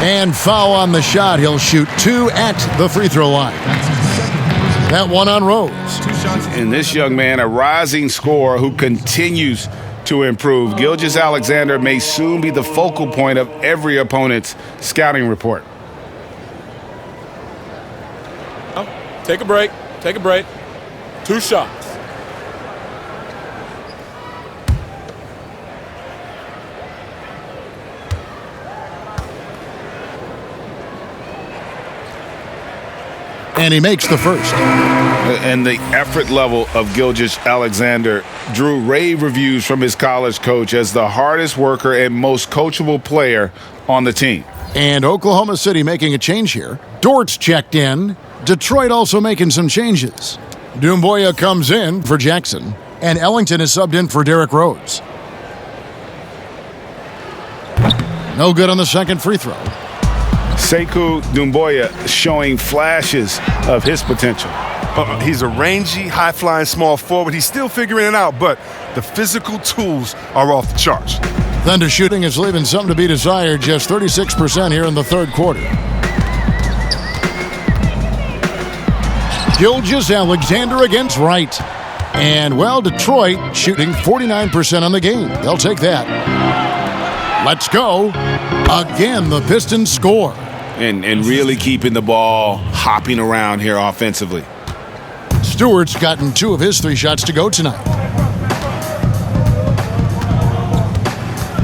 And foul on the shot. He'll shoot 2 at the free throw line. That one on Rose. And this young man, a rising scorer who continues to improve. Gilgeous-Alexander may soon be the focal point of every opponent's scouting report. Take a break. Take a break. 2 shots. And he makes the first. And the effort level of Gilgeous-Alexander drew rave reviews from his college coach as the hardest worker and most coachable player on the team. And Oklahoma City making a change here. Dort's checked in. Detroit also making some changes. Doumbouya comes in for Jackson. And Ellington is subbed in for Derrick Rose. No good on the second free throw. Sekou Doumbouya showing flashes of his potential. He's a rangy, high-flying small forward. He's still figuring it out, but the physical tools are off the charts. Thunder shooting is leaving something to be desired, just 36% here in the third quarter. Gilgeous-Alexander against Wright. And, well, Detroit shooting 49% on the game. They'll take that. Let's go. Again, the Pistons score. And really keeping the ball hopping around here offensively. Stewart's gotten 2 of his 3 shots to go tonight.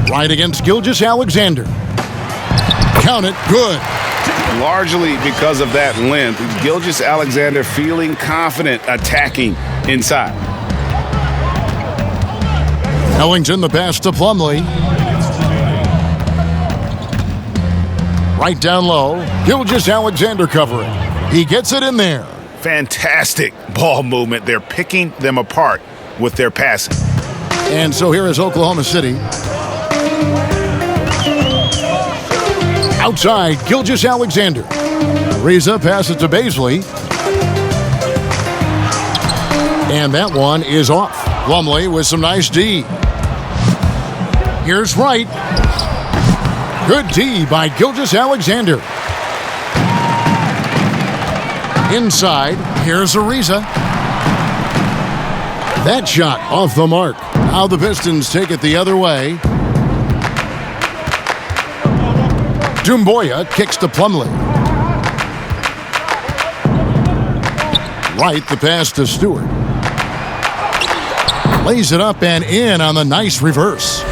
Right against Gilgeous-Alexander. Count it, good. Largely because of that length, Gilgeous-Alexander feeling confident attacking inside. Ellington the pass to Plumlee. Right down low, Gilgeous-Alexander covering. He gets it in there. Fantastic ball movement. They're picking them apart with their passing. And so here is Oklahoma City. Outside, Gilgeous-Alexander. Ariza passes to Baisley. And that one is off. Plumlee with some nice D. Here's Wright. Good D by Gilgeous-Alexander. Inside, here's Ariza. That shot off the mark. Now the Pistons take it the other way. Doumbouya kicks to Plumlee. Wright the pass to Stewart. Lays it up and in on the nice reverse.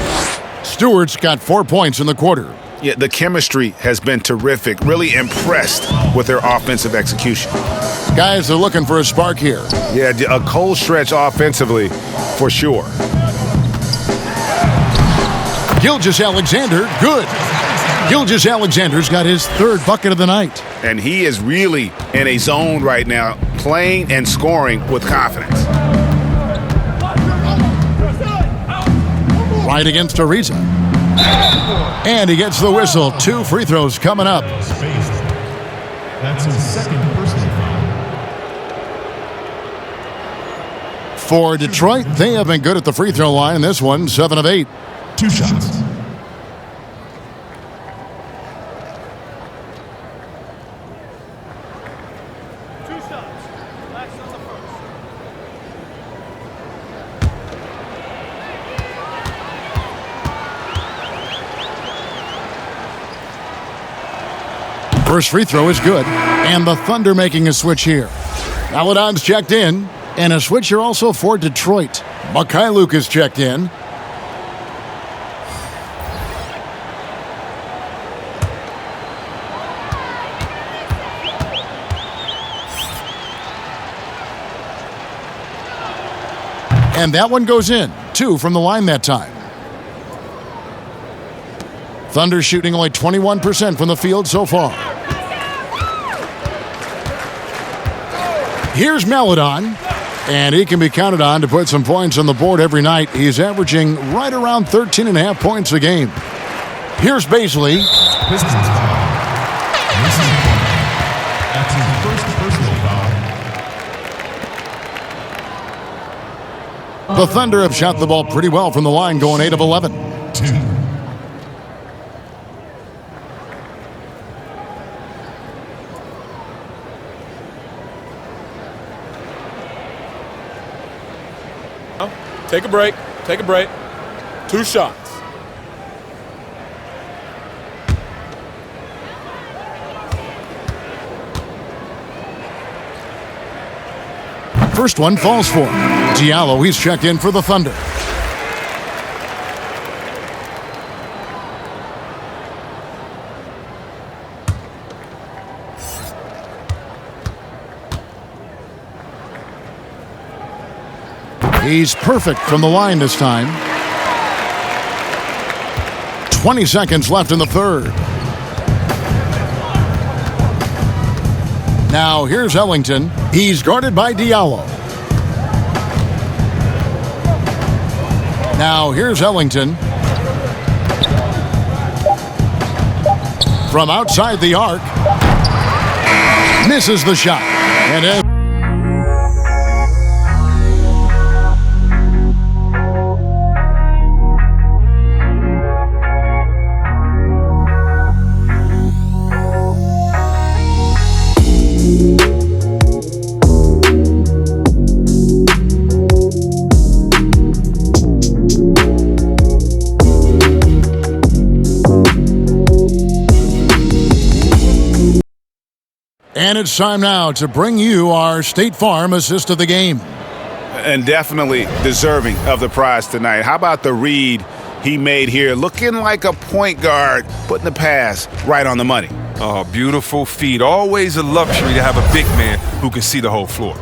Stewart's got 4 points in the quarter. Yeah, the chemistry has been terrific. Really impressed with their offensive execution. Guys are looking for a spark here. Yeah, a cold stretch offensively for sure. Gilgeous-Alexander, good. Gilgeous-Alexander's got his third bucket of the night. And he is really in a zone right now, playing and scoring with confidence. Right against Ariza. And he gets the whistle. 2 free throws coming up. That's his second personal foul. For Detroit, they have been good at the free throw line in this one, 7 of 8. 2 shots. First free throw is good, and the Thunder making a switch here. Aladon's checked in, and a switch here also for Detroit. Mikhailuk is checked in. And that one goes in. 2 from the line that time. Thunder shooting only 21% from the field so far. Here's Maladon, and he can be counted on to put some points on the board every night. He's averaging right around 13.5 points a game. Here's Baisley. Pistons foul. This is That's his first personal foul. The Thunder have shot the ball pretty well from the line, going 8 of 11. 2. Take a break. Take a break. 2 shots. First one falls for Diallo. He's checked in for the Thunder. He's perfect from the line this time. 20 seconds left in the third. Now here's Ellington. He's guarded by Diallo. Now here's Ellington. From outside the arc. Misses the shot. And And it's time now to bring you our State Farm assist of the game. And definitely deserving of the prize tonight. How about the read he made here? Looking like a point guard, putting the pass right on the money. Oh, beautiful feed. Always a luxury to have a big man who can see the whole floor.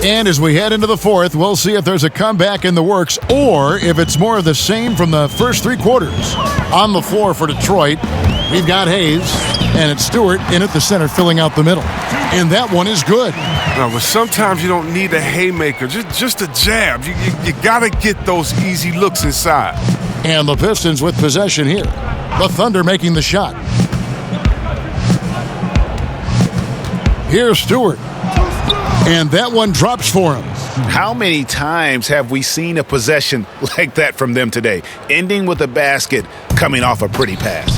And as we head into the fourth, we'll see if there's a comeback in the works or if it's more of the same from the first 3 quarters. On the floor for Detroit, we've got Hayes, and it's Stewart in at the center filling out the middle. And that one is good. No, but sometimes you don't need a haymaker, just a jab. You got to get those easy looks inside. And the Pistons with possession here. The Thunder making the shot. Here's Stewart. And that one drops for him. How many times have we seen a possession like that from them today? Ending with a basket, coming off a pretty pass.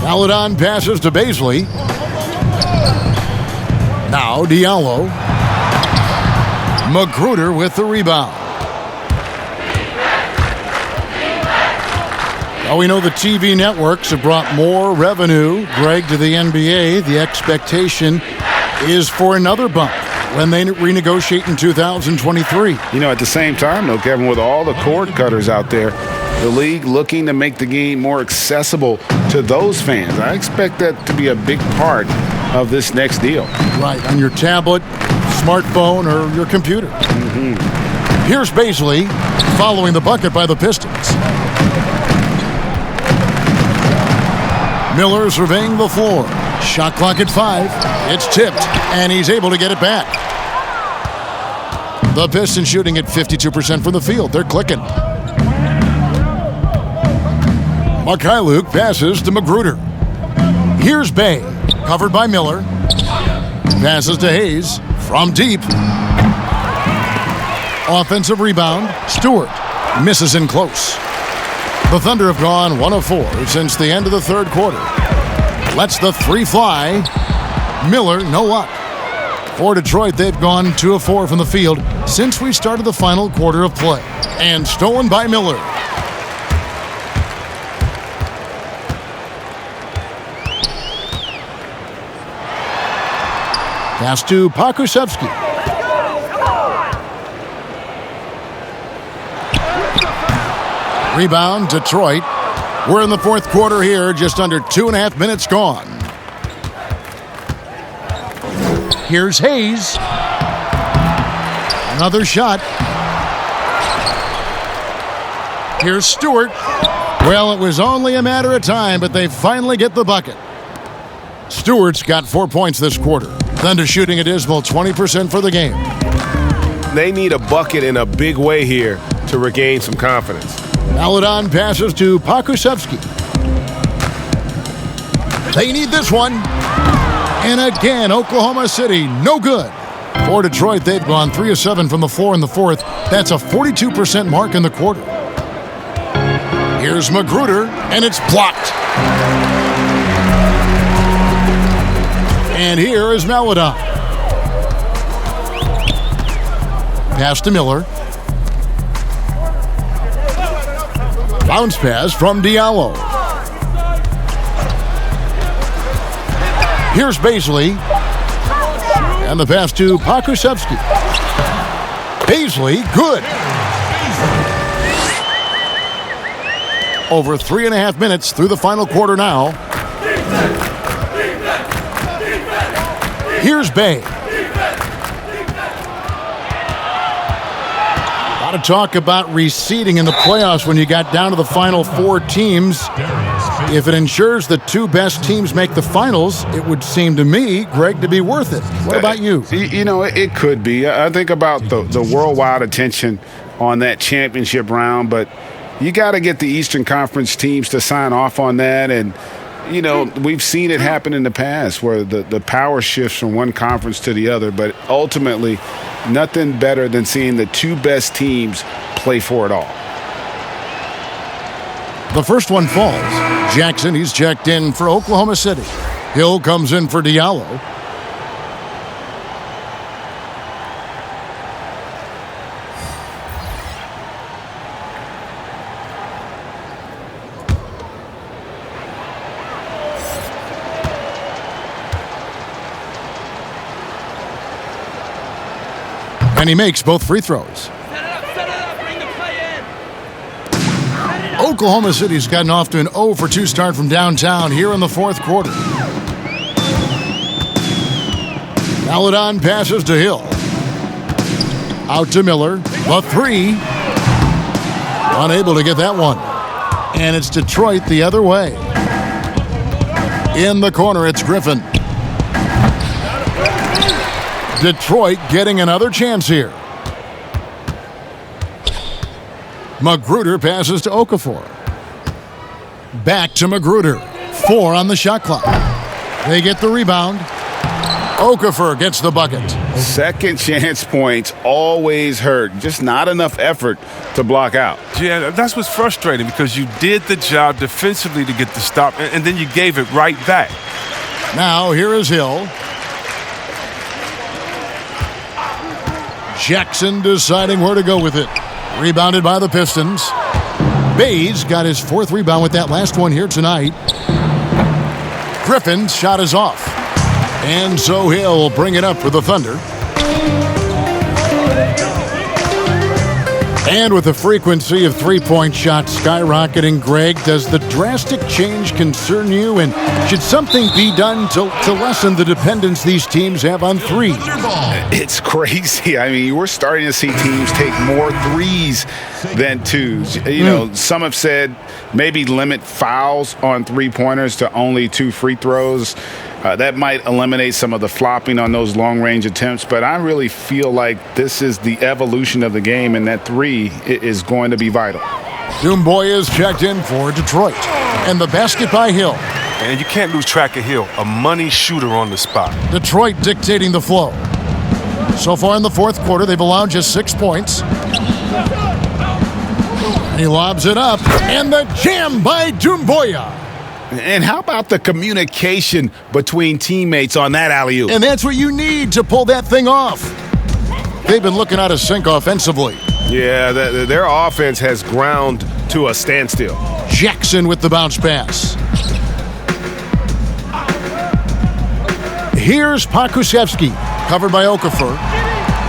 Aladon passes to Baisley. Now Diallo. Magruder with the rebound. Well, we know the TV networks have brought more revenue, Greg, to the NBA. The expectation is for another bump when they renegotiate in 2023. You know, at the same time, though, Kevin, with all the cord cutters out there, the league looking to make the game more accessible to those fans. I expect that to be a big part of this next deal. Right, on your tablet, smartphone, or your computer. Here's Baisley following the bucket by the Pistons. Miller surveying the floor. Shot clock at 5. It's tipped, and he's able to get it back. The Pistons shooting at 52% from the field. They're clicking. Mikhailuk passes to Magruder. Here's Bay, covered by Miller. Passes to Hayes from deep. Offensive rebound. Stewart misses in close. The Thunder have gone 1 of 4 since the end of the third quarter. Lets the 3 fly. Miller, no luck. For Detroit, they've gone 2 of 4 from the field since we started the final quarter of play. And stolen by Miller. Pass to Pokusevski. Rebound, Detroit. We're in the fourth quarter here, just under 2.5 minutes gone. Here's Hayes. Another shot. Here's Stewart. Well, it was only a matter of time, but they finally get the bucket. Stewart's got 4 points this quarter. Thunder shooting a dismal 20% for the game. They need a bucket in a big way here to regain some confidence. Maledon passes to Pokusevski. They need this one. And again, Oklahoma City, no good. For Detroit, they've gone 3 of 7 from the floor in the fourth. That's a 42% mark in the quarter. Here's Magruder, and it's blocked. And here is Maledon. Pass to Miller. Bounce pass from Diallo. Here's Baisley. And the pass to Pokusevski. Baisley, good. Over 3.5 minutes through the final quarter now. Here's Bay. A lot of talk about reseeding in the playoffs when you got down to the final 4 teams. If it ensures the 2 best teams make the finals, it would seem to me, Greg, to be worth it. What about you? You know, it could be. I think about the worldwide attention on that championship round, but you got to get the Eastern Conference teams to sign off on that. And, you know, we've seen it happen in the past where the power shifts from one conference to the other, but ultimately nothing better than seeing the 2 best teams play for it all. The first one falls. Jackson, he's checked in for Oklahoma City. Hill comes in for Diallo. And he makes both free throws. Oklahoma City's gotten off to an 0 for 2 start from downtown here in the fourth quarter. Maledon passes to Hill. Out to Miller. The 3. Unable to get that one. And it's Detroit the other way. In the corner, it's Griffin. Detroit getting another chance here. Magruder passes to Okafor. Back to Magruder. 4 on the shot clock. They get the rebound. Okafor gets the bucket. Second chance points always hurt. Just not enough effort to block out. Yeah, that's what's frustrating because you did the job defensively to get the stop, and then you gave it right back. Now here is Hill. Jackson deciding where to go with it. Rebounded by the Pistons. Bayes got his 4th rebound with that last one here tonight. Griffin's shot is off. And so he'll bring it up for the Thunder. And with the frequency of three-point shots skyrocketing, Greg, does the drastic change concern you? And should something be done to lessen the dependence these teams have on threes? It's crazy. I mean, we're starting to see teams take more threes than twos. You know, some have said maybe limit fouls on three-pointers to only 2 free throws. That might eliminate some of the flopping on those long-range attempts, but I really feel like this is the evolution of the game, and that three is going to be vital. Doumbouya is checked in for Detroit, and the basket by Hill. And you can't lose track of Hill, a money shooter on the spot. Detroit dictating the flow. So far in the fourth quarter, they've allowed just 6 points. He lobs it up, and the jam by Doumbouya. And how about the communication between teammates on that alley-oop? And that's what you need to pull that thing off. They've been looking out of sync offensively. Yeah, their offense has ground to a standstill. Jackson with the bounce pass. Here's Pokusevski, covered by Okafor.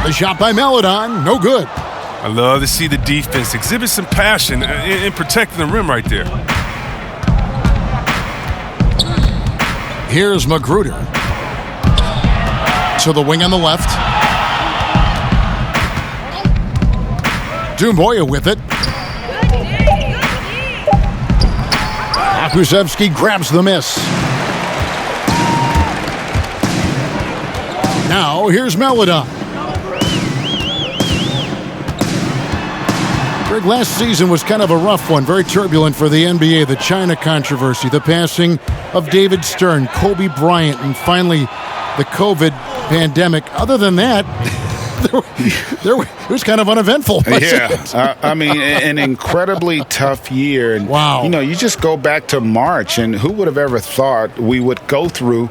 The shot by Melodon, no good. I love to see the defense exhibit some passion in protecting the rim right there. Here's Magruder. To the wing on the left. Doumbouya with it. Pokusevski grabs the miss. Now here's Melodon. Greg, last season was kind of a rough one, very turbulent for the NBA. The China controversy, the passing of David Stern, Kobe Bryant, and finally the COVID pandemic. Other than that, it was kind of uneventful. Yeah, I mean, an incredibly tough year. And, wow. You know, you just go back to March, and who would have ever thought we would go through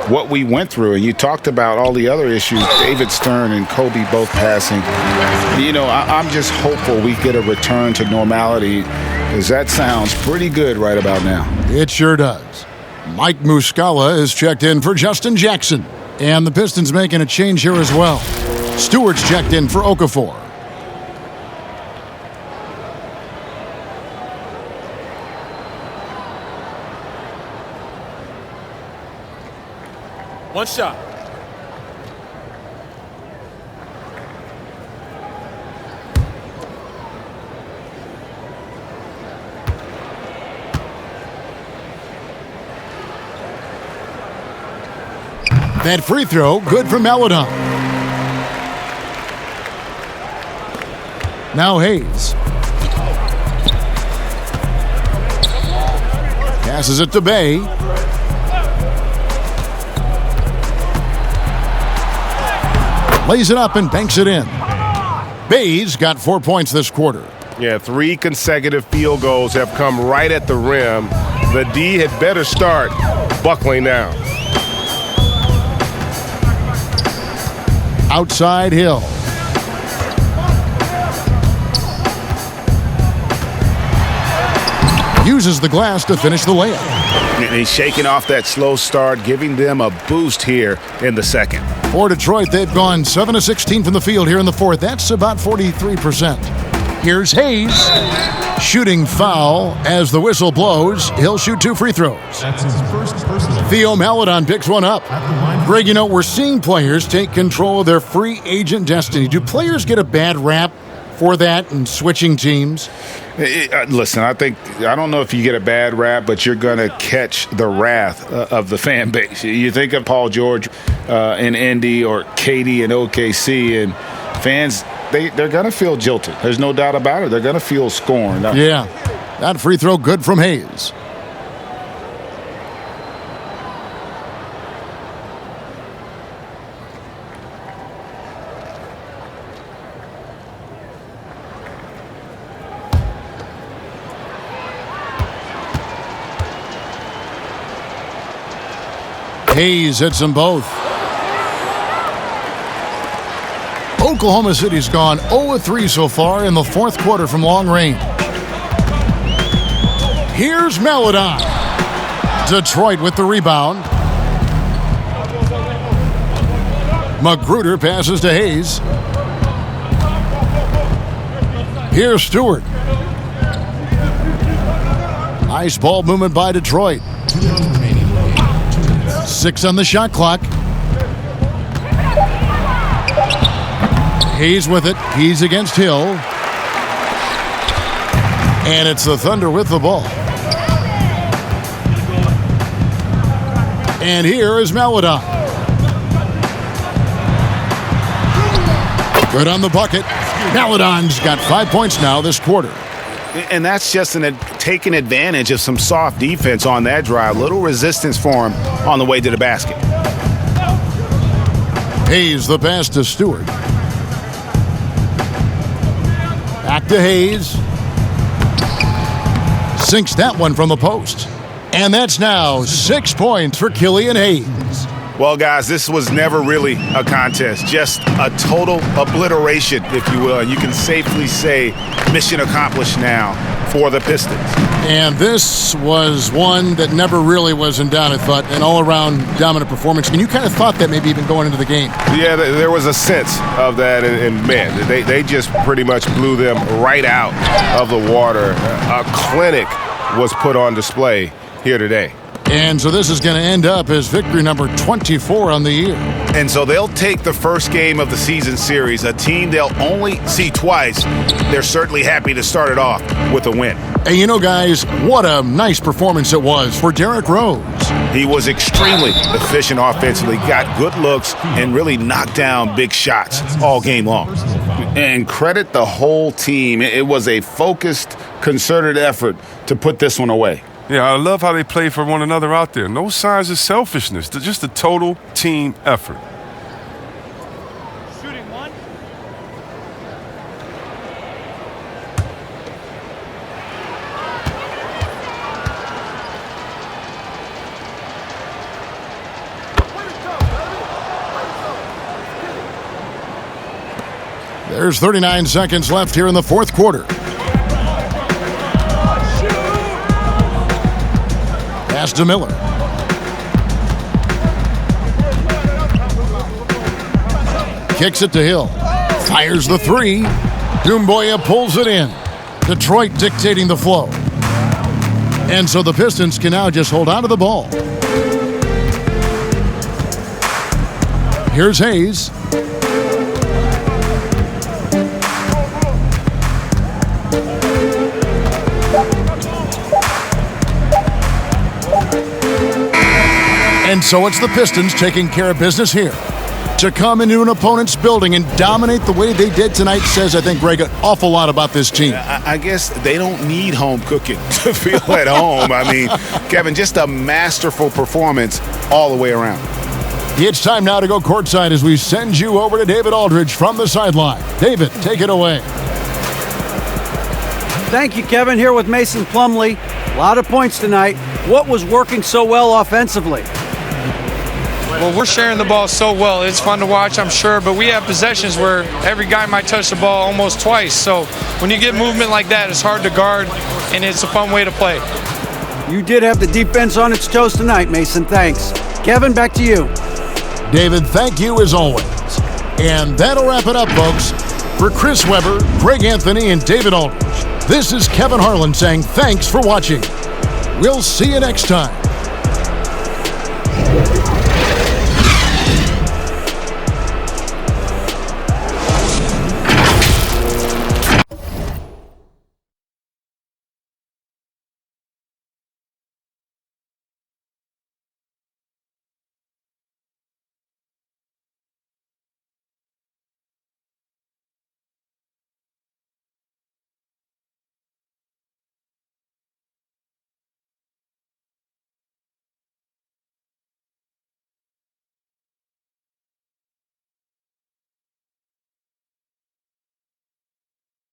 what we went through? And you talked about all the other issues, David Stern and Kobe both passing. You know, I'm just hopeful we get a return to normality, because that sounds pretty good right about now. It sure does. Mike Muscala is checked in for Justin Jackson. And the Pistons making a change here as well. Stewart's checked in for Okafor. One shot. That free throw, good for Melodon. Now Hayes. Passes it to Bay. Lays it up and banks it in. Bay's got 4 points this quarter. Yeah, 3 consecutive field goals have come right at the rim. The D had better start buckling down. Outside Hill. Uses the glass to finish the layup. And he's shaking off that slow start, giving them a boost here in the second. For Detroit, they've gone 7 of 16 from the field here in the fourth. That's about 43%. Here's Hayes. Shooting foul as the whistle blows. He'll shoot 2 free throws. That's his first personal. Theo Melodon picks one up. Greg, you know, we're seeing players take control of their free agent destiny. Do players get a bad rap for that and switching teams? Listen, I don't know if you get a bad rap, but you're going to catch the wrath of the fan base. You think of Paul George in Indy or KD in OKC, and fans, they're going to feel jilted. There's no doubt about it. They're going to feel scorned. Yeah, that free throw good from Hayes. Hayes hits them both. Oklahoma City's gone 0-3 so far in the fourth quarter from long range. Here's Melodon. Detroit with the rebound. Magruder passes to Hayes. Here's Stewart. Nice ball movement by Detroit. 6 on the shot clock. Hayes with it. He's against Hill. And it's the Thunder with the ball. And here is Maladon. Good on the bucket. Maladon's got 5 points now this quarter. And that's just taking advantage of some soft defense on that drive. Little resistance for him on the way to the basket. Hayes the pass to Stewart. Back to Hayes. Sinks that one from the post. And that's now 6 points for Killian Hayes. Well, guys, this was never really a contest, just a total obliteration, if you will. And you can safely say mission accomplished now for the Pistons. And this was one that never really was in doubt, I thought, an all-around dominant performance. And you kind of thought that maybe even going into the game. Yeah, there was a sense of that. And man, they just pretty much blew them right out of the water. A clinic was put on display here today. And so this is going to end up as victory number 24 on the year. And so they'll take the first game of the season series, a team they'll only see twice. They're certainly happy to start it off with a win. And you know, guys, what a nice performance it was for Derrick Rose. He was extremely efficient offensively, got good looks, and really knocked down big shots all game long. And credit the whole team. It was a focused, concerted effort to put this one away. Yeah, I love how they play for one another out there. No signs of selfishness. They're just a total team effort. Shooting one. There's 39 seconds left here in the fourth quarter. Pass to Miller. Kicks it to Hill. Fires the three. Doumbouya pulls it in. Detroit dictating the flow. And so the Pistons can now just hold on to the ball. Here's Hayes. And so it's the Pistons taking care of business here. To come into an opponent's building and dominate the way they did tonight says, I think, Greg, an awful lot about this team. I guess they don't need home cooking to feel at home. I mean, Kevin, just a masterful performance all the way around. It's time now to go courtside as we send you over to David Aldridge from the sideline. David, take it away. Thank you, Kevin. Here with Mason Plumlee. A lot of points tonight. What was working so well offensively? Well, we're sharing the ball so well. It's fun to watch, I'm sure, but we have possessions where every guy might touch the ball almost twice. So when you get movement like that, it's hard to guard, and it's a fun way to play. You did have the defense on its toes tonight, Mason. Thanks. Kevin, back to you. David, thank you as always. And that'll wrap it up, folks. For Chris Webber, Greg Anthony, and David Aldridge, this is Kevin Harlan saying thanks for watching. We'll see you next time.